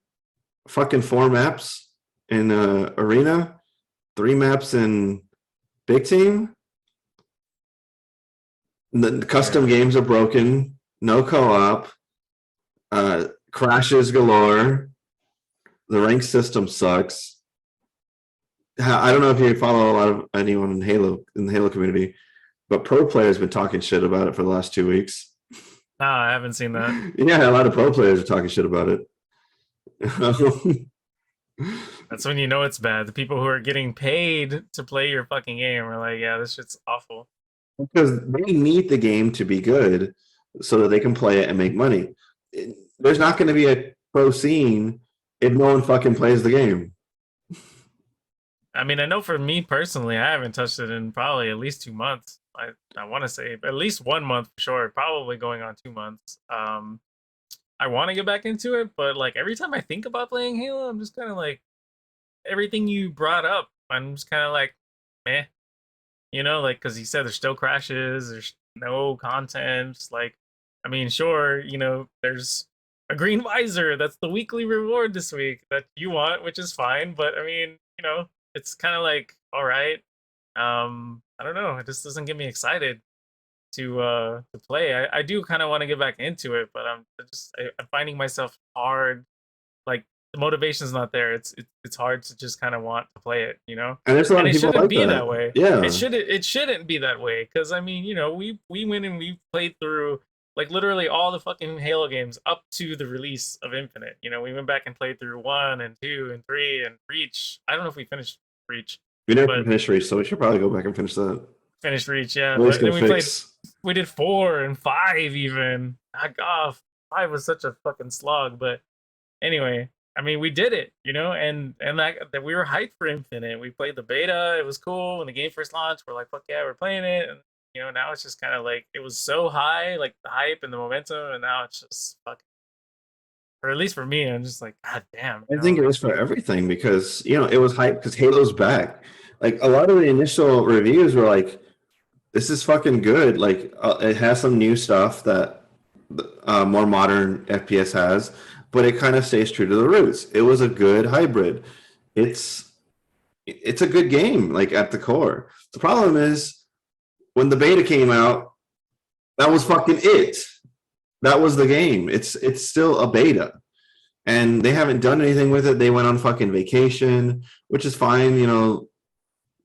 Fucking 4 maps in arena, 3 maps in big team. The custom games are broken. No co-op. Crashes galore. The rank system sucks. I don't know if you follow a lot of anyone in the Halo community, but pro players been talking shit about it for the last 2 weeks. No, I haven't seen that. Yeah, a lot of pro players are talking shit about it. That's when you know it's bad. The people who are getting paid to play your fucking game are like, yeah, this shit's awful. Because they need the game to be good so that they can play it and make money. There's not going to be a pro scene if no one fucking plays the game. I mean, I know for me personally, I haven't touched it in probably at least 2 months. I want to say at least 1 month for sure, probably going on 2 months. I want to get back into it, but like every time I think about playing Halo, I'm just kind of like, everything you brought up, I'm just kind of like, meh. Like, because you said there's still crashes, there's no content. Like, I mean, sure, there's a green visor. That's the weekly reward this week that you want, which is fine. But I mean, it's kind of like, all right. I don't know. It just doesn't get me excited to play. I do kind of want to get back into it, but I'm finding myself hard. Like, the motivation's not there. It's hard to just kind of want to play it, And there's a lot of people shouldn't like be that way. Yeah, it shouldn't be that way, because I mean, we went and we played through like literally all the fucking Halo games up to the release of Infinite. We went back and played through 1 and 2 and 3 and Reach. I don't know if we finished Reach. We never finished Reach, so we should probably go back and finish that. Finish Reach, yeah. But then we did 4 and 5 even. Knock 5 was such a fucking slog, but anyway. I mean, we did it, and that we were hyped for Infinite. We played the beta. It was cool. When the game first launched, we're like, fuck yeah, we're playing it. And, now it's just kind of like, it was so high, like the hype and the momentum. And now it's just fucking, or at least for me, I'm just like, God damn. I think it was for everything because, it was hype because Halo's back. Like, a lot of the initial reviews were like, this is fucking good. Like, it has some new stuff that more modern FPS has. But it kind of stays true to the roots. It was a good hybrid. It's a good game, like at the core. The problem is when the beta came out, that was fucking it. That was the game. It's still a beta. And they haven't done anything with it. They went on fucking vacation, which is fine, you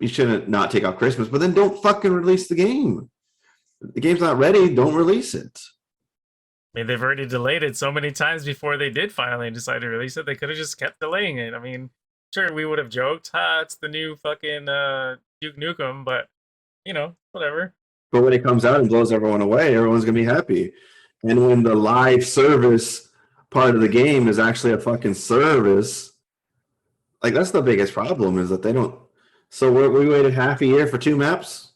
shouldn't not take off Christmas, but then don't fucking release the game. The game's not ready, don't release it. I mean, they've already delayed it so many times before they did finally decide to release it. They could have just kept delaying it. I mean, sure, we would have joked, it's the new fucking Duke Nukem, but, whatever. But when it comes out and blows everyone away, everyone's gonna be happy. And when the live service part of the game is actually a fucking service, like that's the biggest problem is that they don't. So we waited half a year for 2 maps.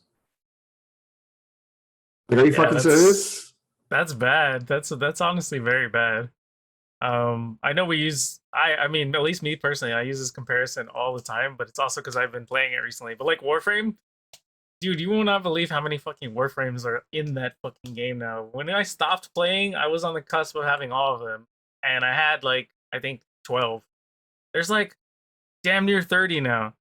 Like, are you Yeah, fucking serious? that's bad. That's honestly very bad. I know we use I mean, at least me personally, I use this comparison all the time, but it's also because I've been playing it recently. But like Warframe, dude, you will not believe how many fucking Warframes are in that fucking game now. When I stopped playing, I was on the cusp of having all of them, and I had like I think 12. There's like damn near 30 now.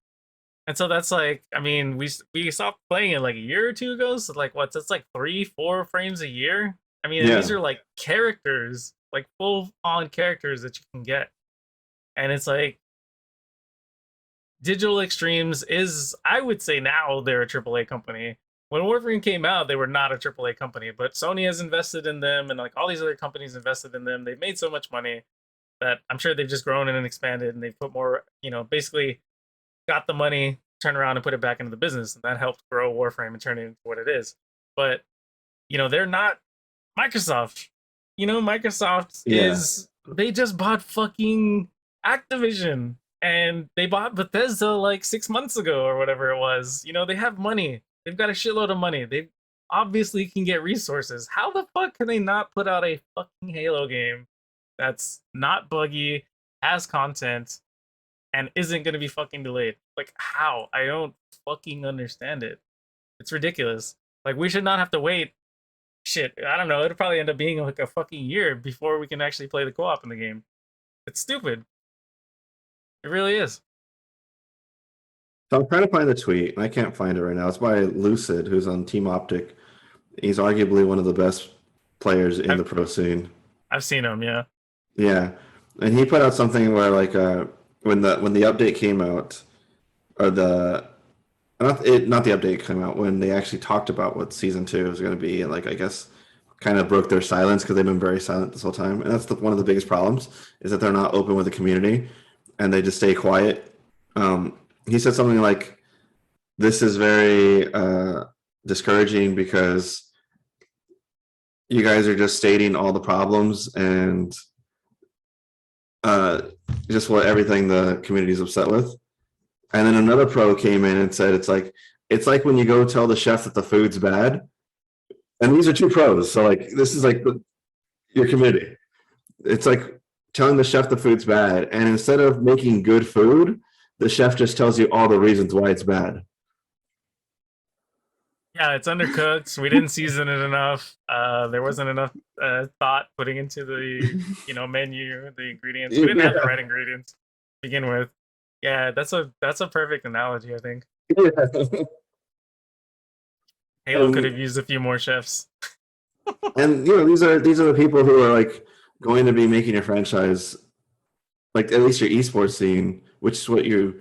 And so that's like, I mean, we stopped playing it like a year or two ago. So like, what's that's like 3, 4 frames a year. I mean, and these Yeah, are like characters, like full on characters that you can get. And it's like Digital Extremes is, I would say now they're a AAA company. When Warframe came out, they were not a AAA company, but Sony has invested in them, and like all these other companies invested in them. They've made so much money that I'm sure they've just grown and expanded, and they've put more, basically got the money, turn around and put it back into the business, and that helped grow Warframe and turn it into what it is. But they're not Microsoft. Microsoft yeah. is they just bought fucking Activision and they bought Bethesda like 6 months ago or whatever it was. They have money. They've got a shitload of money. They obviously can get resources. How the fuck can they not put out a fucking Halo game that's not buggy, has content, and isn't going to be fucking delayed? Like, how? I don't fucking understand it. It's ridiculous. Like, we should not have to wait. Shit, I don't know. It'll probably end up being like a fucking year before we can actually play the co-op in the game. It's stupid. It really is. So I'm trying to find the tweet, and I can't find it right now. It's by Lucid, who's on Team Optic. He's arguably one of the best players in the I've pro scene. I've seen them. Yeah. Yeah, and he put out something where like when the update came out, or the not the update came out, when they actually talked about what season 2 was going to be, and like I guess kind of broke their silence because they've been very silent this whole time, and that's one of the biggest problems is that they're not open with the community and they just stay quiet. He said something like, "This is very discouraging because you guys are just stating all the problems and uh, just what everything the community is upset with." And then another pro came in and said, it's like when you go tell the chef that the food's bad." And these are two pros. So like, this is like your community. It's like telling the chef the food's bad. And instead of making good food, the chef just tells you all the reasons why it's bad. Yeah, it's undercooked. We didn't season it enough. There wasn't enough thought putting into the menu, the ingredients. We didn't have the Yeah. right ingredients to begin with. Yeah, that's a perfect analogy. I think Yeah. Halo could have And used a few more chefs. these are the people who are like going to be making your franchise, like at least your esports scene, which is what you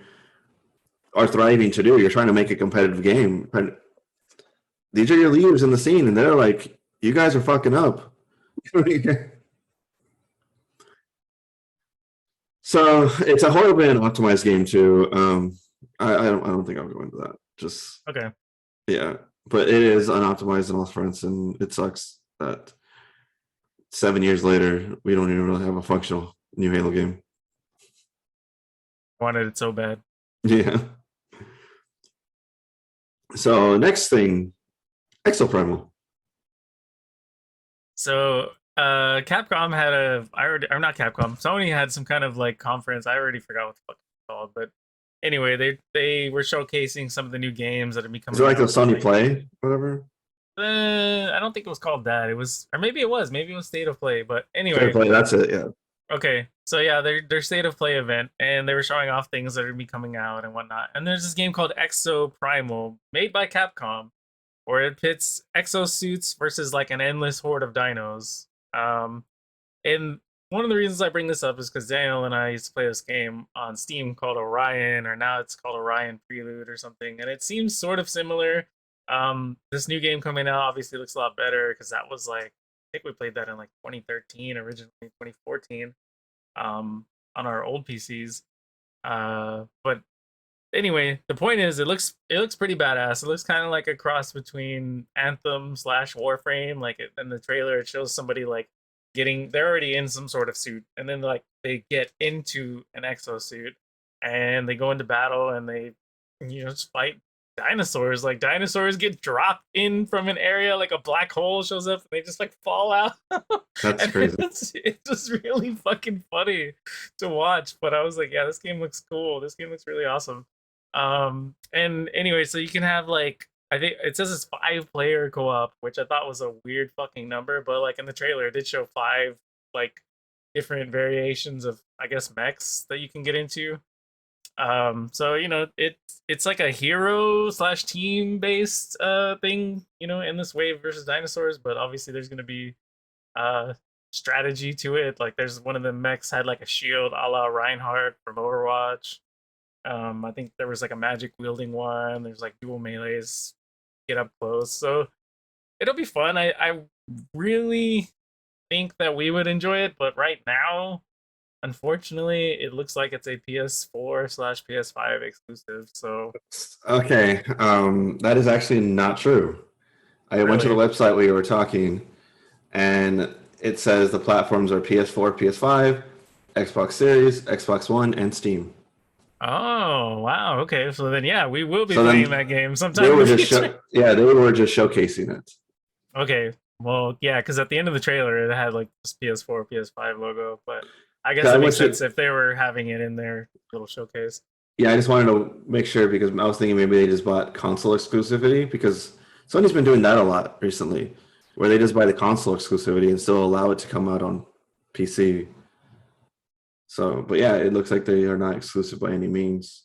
are thriving to do. You're trying to make a competitive game. These are your leaders in the scene, and they're like, "You guys are fucking up." So it's a horribly unoptimized game too. I don't think I'll go into that. Just Okay. yeah, but it is unoptimized in all fronts, and it sucks that 7 years later we don't even really have a functional new Halo game. Wanted it so bad. Yeah. So next thing, Exoprimal. So Capcom had or not Capcom, Sony had some kind of like conference. I already forgot what the fuck it's called, but anyway, they were showcasing some of the new games that are be Is it coming like the out. Sony Like, Play, whatever? I don't think it was called that. It was, or maybe it was. Maybe it was State of Play. But Sony anyway, Play, that's it. Yeah. okay. So yeah, their State of Play event, and they were showing off things that are gonna be coming out and whatnot. And there's this game called Exoprimal, made by Capcom, where it pits exosuits versus like an endless horde of dinos. And one of the reasons I bring this up is because Daniel and I used to play this game on Steam called Orion, or now it's called Orion Prelude or something, and it seems sort of similar. This new game coming out obviously looks a lot better because that was like, I think we played that in like 2013, originally 2014, on our old PCs. But anyway, the point is, it looks pretty badass. It looks kind of like a cross between Anthem slash Warframe. Like in the trailer, it shows somebody like they're already in some sort of suit, and then like they get into an exosuit, and they go into battle, and they just fight dinosaurs. Like dinosaurs get dropped in from an area, like a black hole shows up, and they just like fall out. That's And crazy. it's just really fucking funny to watch. But I was like, yeah, this game looks cool. This game looks really awesome. And anyway, so you can have like, I think it says it's 5-player co-op, which I thought was a weird fucking number, but like in the trailer it did show 5 like different variations of, I guess, mechs that you can get into. So it's like a hero slash team based thing, in this wave versus dinosaurs, but obviously there's gonna be uh strategy to it. Like there's one of the mechs had like a shield a la Reinhardt from Overwatch. I think there was like a magic wielding one. There's like dual melees, get up close. So it'll be fun. I really think that we would enjoy it, but right now, unfortunately, it looks like it's a PS4 slash PS5 exclusive. So Okay, that is actually not true. I went to the really, website where you were talking, and it says the platforms are PS4, PS5, Xbox Series, Xbox One, and Steam. oh wow, okay. So then, yeah, we will be So playing then that game they sometime in were the just future. they were just showcasing it. Okay, well, yeah, because at the end of the trailer, it had like this PS4, PS5 logo, but I guess I it makes went sense to if they were having it in their little showcase. Yeah, I just wanted to make sure because I was thinking maybe they just bought console exclusivity because Sony's been doing that a lot recently, where they just buy the console exclusivity and still allow it to come out on PC. So, but yeah, it looks like they are not exclusive by any means.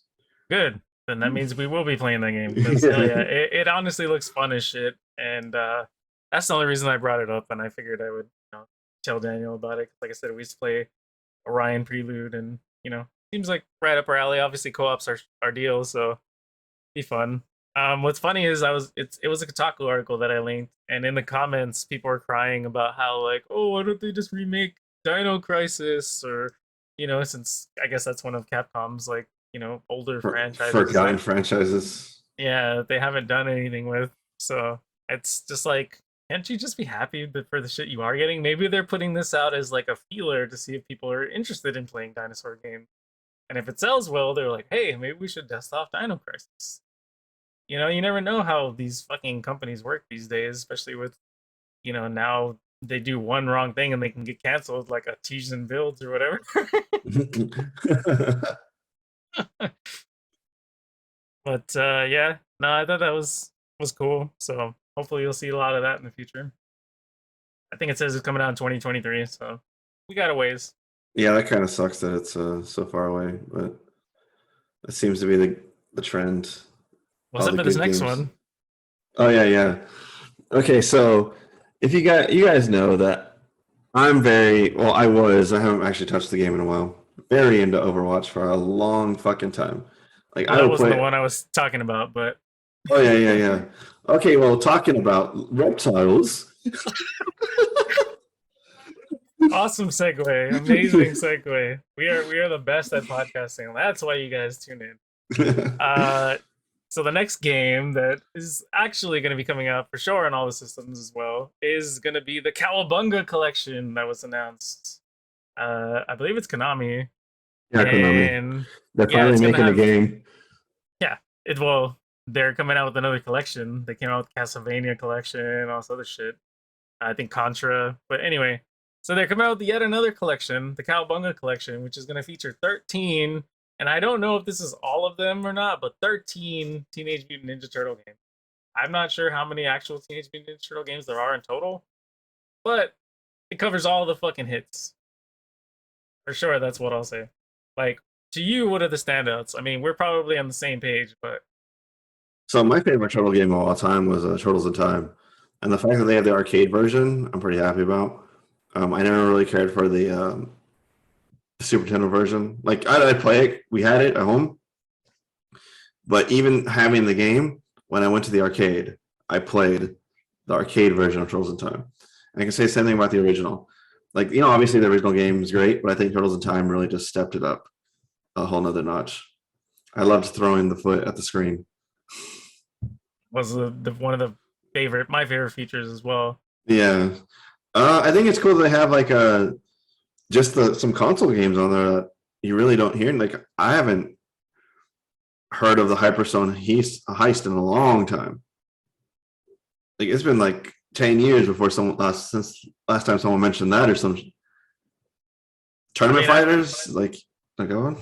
Good. Then that means we will be playing that game because hell yeah, it honestly looks fun as shit, and that's the only reason I brought it up. And I figured I would tell Daniel about it. Like I said, we used to play Orion Prelude, and seems like right up our alley. Obviously, co-ops are our deal, so be fun. What's funny is it was a Kotaku article that I linked, and in the comments, people were crying about how like, oh, why don't they just remake Dino Crisis, or since I guess that's one of Capcom's like older franchises Forgotten that franchises. yeah they haven't done anything with. So it's just like, can't you just be happy for the shit you are getting? Maybe they're putting this out as like a feeler to see if people are interested in playing dinosaur games. And if it sells well, they're like, hey, maybe we should dust off Dino Crisis. You never know how these fucking companies work these days, especially with, now they do one wrong thing and they can get canceled, like a Artesian builds or whatever. But yeah, no, I thought that was cool. So hopefully you'll see a lot of that in the future. I think it says it's coming out in 2023, so we got a ways. Yeah, that kind of sucks that it's so far away, but it seems to be the trend. What's All up the for this good next games. one? Oh yeah, yeah. Okay, so if you guys know that I haven't actually touched the game in a while. Very into Overwatch for a long fucking time. Like Well, I that would wasn't the play. one I was talking about, but Oh yeah, yeah, yeah. Okay, well, talking about reptiles. awesome segue, amazing segue. We are the best at podcasting. That's why you guys tune in. So the next game that is actually going to be coming out for sure on all the systems as well is going to be the Cowabunga Collection that was announced. I believe it's Konami, Yeah, Konami. and They're yeah, finally it's gonna making a have game. yeah. They're coming out with another collection. They came out with Castlevania Collection, all this other shit. I think Contra, but anyway, so they're coming out with yet another collection, the Cowabunga Collection, which is going to feature 13, and I don't know if this is all of them or not, but 13 Teenage Mutant Ninja Turtle games. I'm not sure how many actual Teenage Mutant Ninja Turtle games there are in total, but it covers all the fucking hits. For sure, that's what I'll say. Like, to you, what are the standouts? I mean, we're probably on the same page, but So my favorite turtle game of all time was Turtles in Time, and the fact that they have the arcade version, I'm pretty happy about. I never really cared for the Super Nintendo version. Like I'd play it, we had it at home, but even having the game, when I went to the arcade, I played the arcade version of Turtles in Time. And I can say the same thing about the original. Like obviously the original game is great, but I think Turtles in Time really just stepped it up a whole nother notch. I loved throwing the foot at the screen. Was one of my favorite features as well. Yeah, I think it's cool they have like some console games on there that you really don't hear. Like I haven't heard of the Hyperstone heist in a long time. Like it's been like 10 years before since last time someone mentioned that or some tournament fighters. Like go on.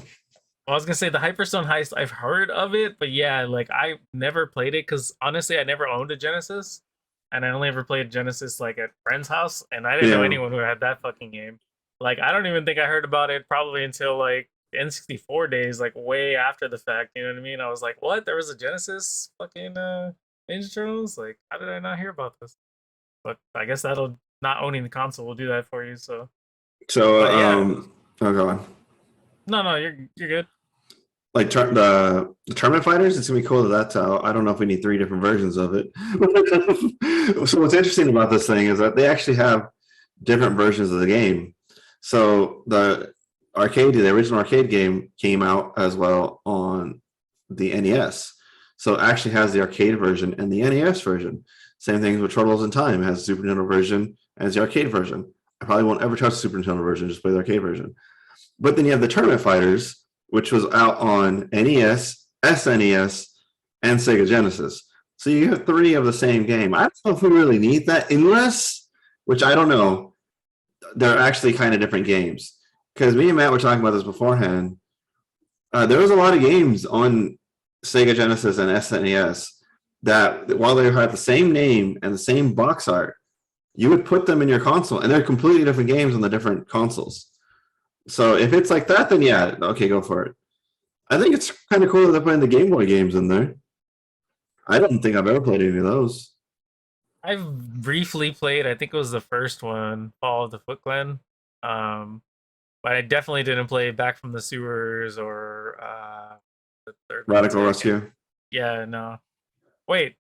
I was gonna say the Hyperstone heist. I've heard of it, but yeah, like I never played it because honestly, I never owned a Genesis, and I only ever played Genesis like at friend's house, and I didn't know anyone who had that fucking game. Like I don't even think I heard about it probably until like N64 days, like way after the fact. You know what I mean? I was like, what? There was a Genesis fucking Ninja Turtles? Like, how did I not hear about this? But I guess that'll not owning the console will do that for you. So oh, go on. No, you're good. Like the tournament fighters, it's gonna be cool that that's out. I don't know if we need 3 different versions of it. So what's interesting about this thing is that they actually have different versions of the game. So the original arcade game came out as well on the NES. So it actually has the arcade version and the NES version. Same thing with Turtles in Time. It has the Super Nintendo version and the arcade version. I probably won't ever touch the Super Nintendo version, just play the arcade version. But then you have the tournament fighters, which was out on NES, SNES, and Sega Genesis. So you have 3 of the same game. I don't know if we really need that, unless, which I don't know, they're actually kind of different games. Because me and Matt were talking about this beforehand. There was a lot of games on Sega Genesis and SNES that, while they had the same name and the same box art, you would put them in your console, and they're completely different games on the different consoles. So if it's like that, then yeah, okay, go for it. I think it's kind of cool that they're putting the Game Boy games in there. I don't think I've ever played any of those. I've briefly played, I think it was the first one, Fall of the Foot Clan. But I definitely didn't play Back from the Sewers or the third Radical Rescue. Yeah, no. Wait.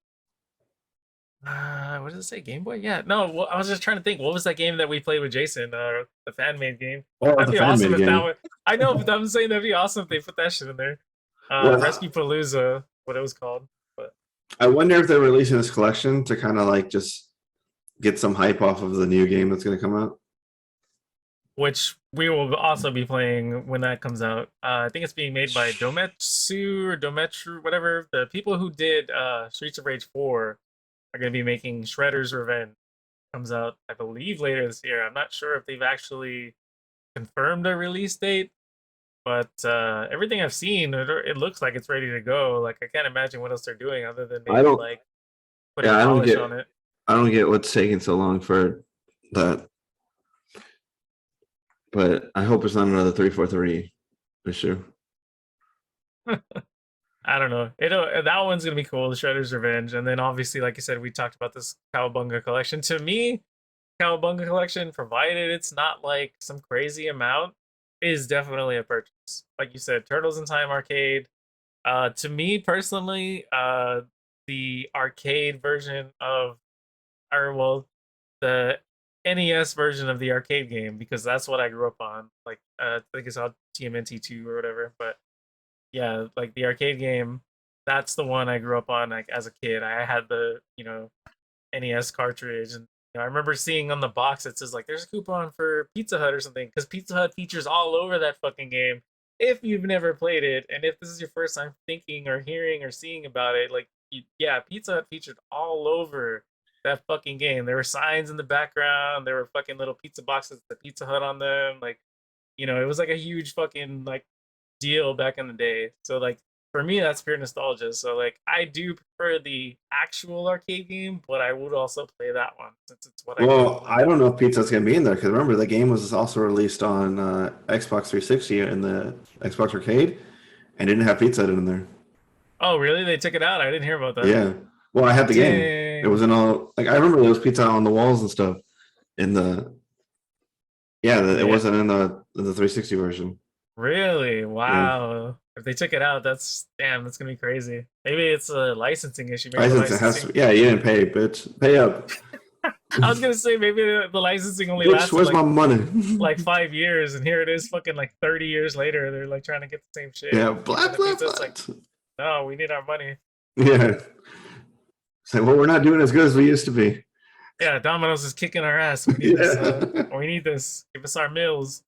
What does it say? Game Boy? Yeah. No, well, I was just trying to think. What was that game that we played with Jason? The fan made game. Oh, that'd be awesome if that would. I know, but I'm saying that'd be awesome if they put that shit in there. Rescue Palooza, what it was called. But I wonder if they're releasing this collection to kind of like just get some hype off of the new game that's going to come out. Which we will also be playing when that comes out. I think it's being made by Dometru, whatever. The people who did Streets of Rage 4 are going to be making Shredder's Revenge. Comes out, I believe, later this year. I'm not sure if they've actually confirmed a release date, but everything I've seen, it looks like it's ready to go. Like I can't imagine what else they're doing other than maybe like putting polish on it. I don't get what's taking so long for that. But I hope it's not another 343 issue. I don't know. That one's gonna be cool, the Shredder's Revenge, and then obviously, like I said, we talked about this Cowabunga Collection. To me, Cowabunga Collection, provided it's not like some crazy amount, is definitely a purchase. Like you said, Turtles in Time arcade. To me personally, the arcade version of, the NES version of the arcade game, because that's what I grew up on. Like I think it's called TMNT2 or whatever. But yeah, like the arcade game, that's the one I grew up on. Like as a kid, I had the NES cartridge, and I remember seeing on the box it says like there's a coupon for Pizza Hut or something, because Pizza Hut features all over that fucking game. If you've never played it, and if this is your first time thinking or hearing or seeing about it, like Pizza Hut featured all over that fucking game. There were signs in the background. There were fucking little pizza boxes with the Pizza Hut on them. Like, it was like a huge fucking like deal back in the day. So like for me, that's pure nostalgia. So like I do prefer the actual arcade game, but I would also play that one since it's what I. Well, I don't know if Pizza's gonna be in there because remember the game was also released on Xbox 360 and the Xbox Arcade, and didn't have Pizza in there. Oh really? They took it out? I didn't hear about that. Yeah. Well, I had the game. It was in all like I remember there was pizza on the walls and stuff. It wasn't in the 360 version. Really? Wow. Yeah. If they took it out, that's gonna be crazy. Maybe it's a licensing issue. Licensing has to, yeah, you didn't pay, bitch. Pay up. I was gonna say maybe the licensing only Bitch, lasted where's my money? like 5 years, and here it is, fucking like 30 years later. They're like trying to get the same shit. Yeah, Keeping blah the blah pizza. It's blah. like, no, we need our money. Yeah. It's like, well, we're not doing as good as we used to be. Yeah, Domino's is kicking our ass. We need this. Yeah. We need this. Give us our meals.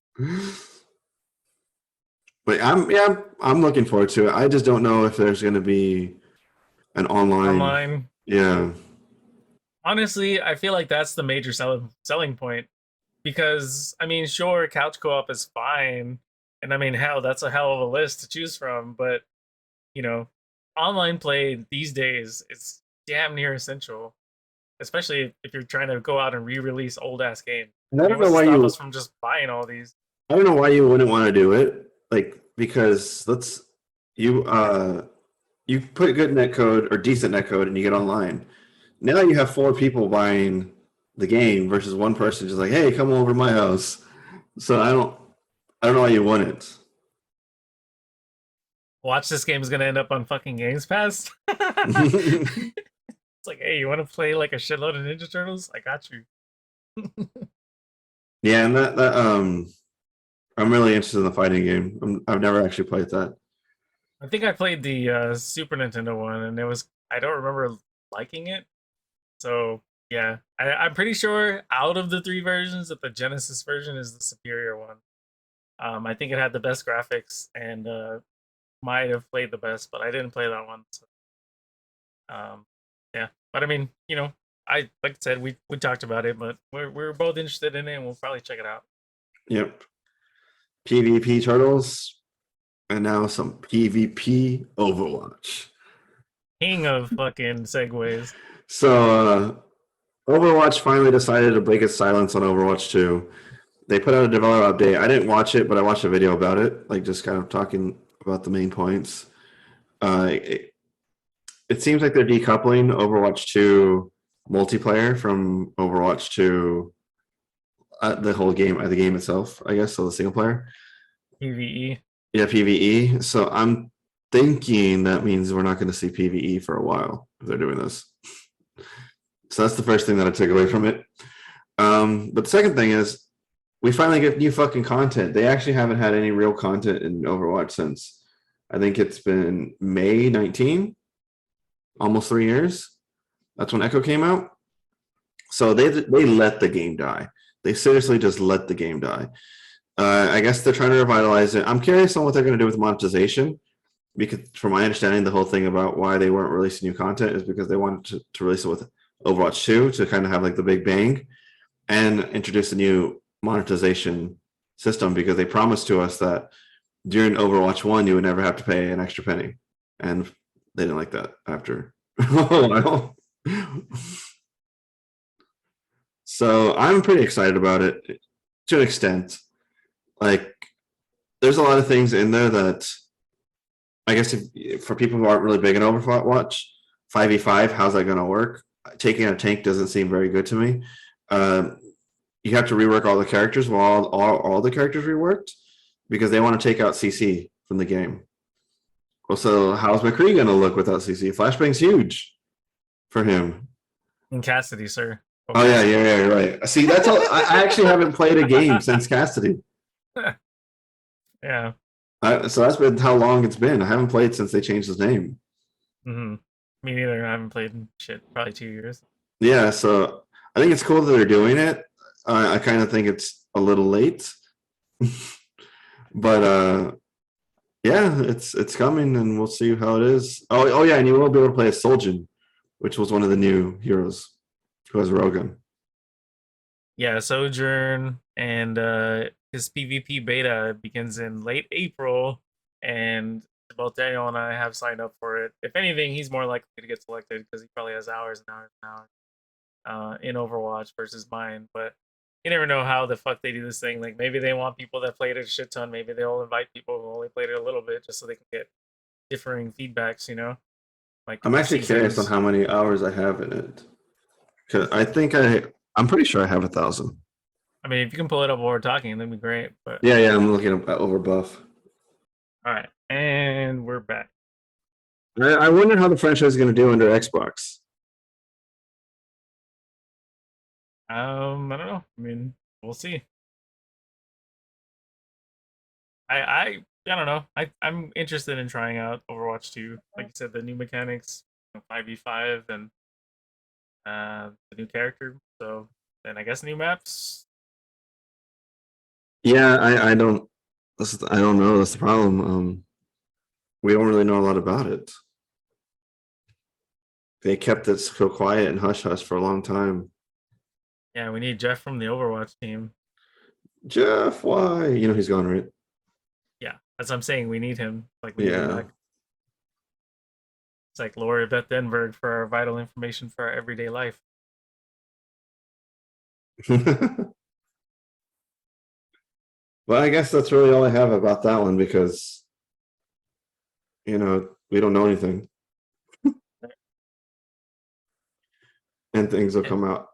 But I'm looking forward to it. I just don't know if there's going to be an online. Online. Yeah. Honestly, I feel like that's the major selling point, because I mean, sure, couch co-op is fine, and I mean, hell, that's a hell of a list to choose from. But you know, online play these days is damn near essential, especially if you're trying to go out and re-release old ass games. And I mean, what's to stop us from just buying all these? I don't know why you wouldn't want to do it. Like, because you you put good net code or decent net code and you get online. Now you have 4 people buying the game versus one person just like, hey, come over to my house. So I don't know why you wouldn't. Watch, this game is gonna end up on fucking Games Pass. It's like, hey, you want to play like a shitload of Ninja Turtles? I got you. Yeah, and that I'm really interested in the fighting game. I've never actually played that. I think I played the Super Nintendo one, and I don't remember liking it. So yeah, I'm pretty sure out of the 3 versions that the Genesis version is the superior one. I think it had the best graphics and might have played the best, but I didn't play that one. So, yeah, but I mean, I like I said, we talked about it, but we're both interested in it, and we'll probably check it out. Yep. PvP Turtles, and now some PvP Overwatch. King of fucking segues. So Overwatch finally decided to break its silence on Overwatch 2. They put out a developer update. I didn't watch it, but I watched a video about it, like just kind of talking about the main points. It seems like they're decoupling Overwatch 2 multiplayer from Overwatch 2 the whole game, the game itself, I guess, so the single player. PvE. Yeah, PvE. So I'm thinking that means we're not going to see PvE for a while if they're doing this. So that's the first thing that I took away from it. But the second thing is we finally get new fucking content. They actually haven't had any real content in Overwatch since I think it's been May 19, almost 3 years. That's when Echo came out. So they let the game die. They seriously just let the game die. I guess they're trying to revitalize it. I'm curious on what they're going to do with monetization, because from my understanding, the whole thing about why they weren't releasing new content is because they wanted to release it with Overwatch 2 to kind of have like the big bang and introduce a new monetization system, because they promised to us that during Overwatch 1 you would never have to pay an extra penny, and they didn't like that after a while. So I'm pretty excited about it to an extent. Like, there's a lot of things in there that I guess for people who aren't really big in Overwatch, 5v5, how's that going to work? Taking out a tank doesn't seem very good to me. You have to rework all the characters. Well, all the characters reworked because they want to take out CC from the game. Well, so how's McCree going to look without CC? Flashbang's huge for him. And Cassidy, sir. Oh yeah, right. See, that's all. I actually haven't played a game since Cassidy. Yeah. So that's been how long it's been. I haven't played since they changed his name. Mm-hmm. Me neither. I haven't played in probably 2 years. Yeah, so I think it's cool that they're doing it. I kind of think it's a little late, but yeah, it's coming, and we'll see how it is. Oh yeah, and you will be able to play as Soljin, which was one of the new heroes who has Rogan. Yeah, Sojourn, and his PvP beta begins in late April, and both Daniel and I have signed up for it. If anything, he's more likely to get selected because he probably has hours and hours and hours in Overwatch versus mine. But you never know how the fuck they do this thing. Like, maybe they want people that played it a shit ton. Maybe they'll invite people who only played it a little bit just so they can get differing feedbacks, Like, I'm actually curious on how many hours I have in it. Cause I think I'm pretty sure I have 1,000. I mean, if you can pull it up while we're talking, that'd be great. But yeah, I'm looking at Overbuff. All right, and we're back. I wonder how the franchise is going to do under Xbox. I don't know. I mean, we'll see. I don't know. I'm interested in trying out Overwatch 2. Like you said, the new mechanics, 5v5, and the new character. So then I guess new maps. Yeah, I don't. I don't know. That's the problem. We don't really know a lot about it. They kept it so quiet and hush hush for a long time. Yeah, we need Jeff from the Overwatch team. Jeff, why? You know he's gone, right? Yeah, that's what I'm saying. We need him. Like we need him Yeah. back. It's like Laura Beth Denberg for our vital information for our everyday life. Well, I guess that's really all I have about that one because, we don't know anything. And things will come out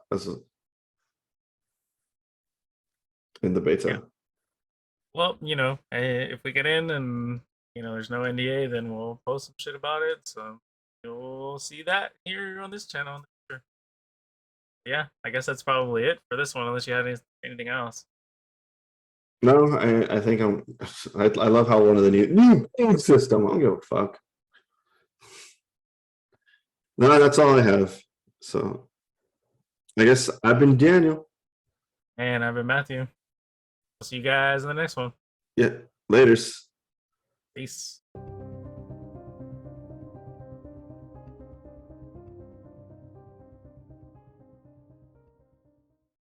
in the beta. Yeah. Well, if we get in and there's no NDA, then we'll post some shit about it. So you'll see that here on this channel. Yeah, I guess that's probably it for this one, unless you had anything else. No, I think I love how one of the new game system. I don't give a fuck. No, that's all I have. So I guess I've been Daniel. And I've been Matthew. See you guys in the next one. Yeah, laters. Peace.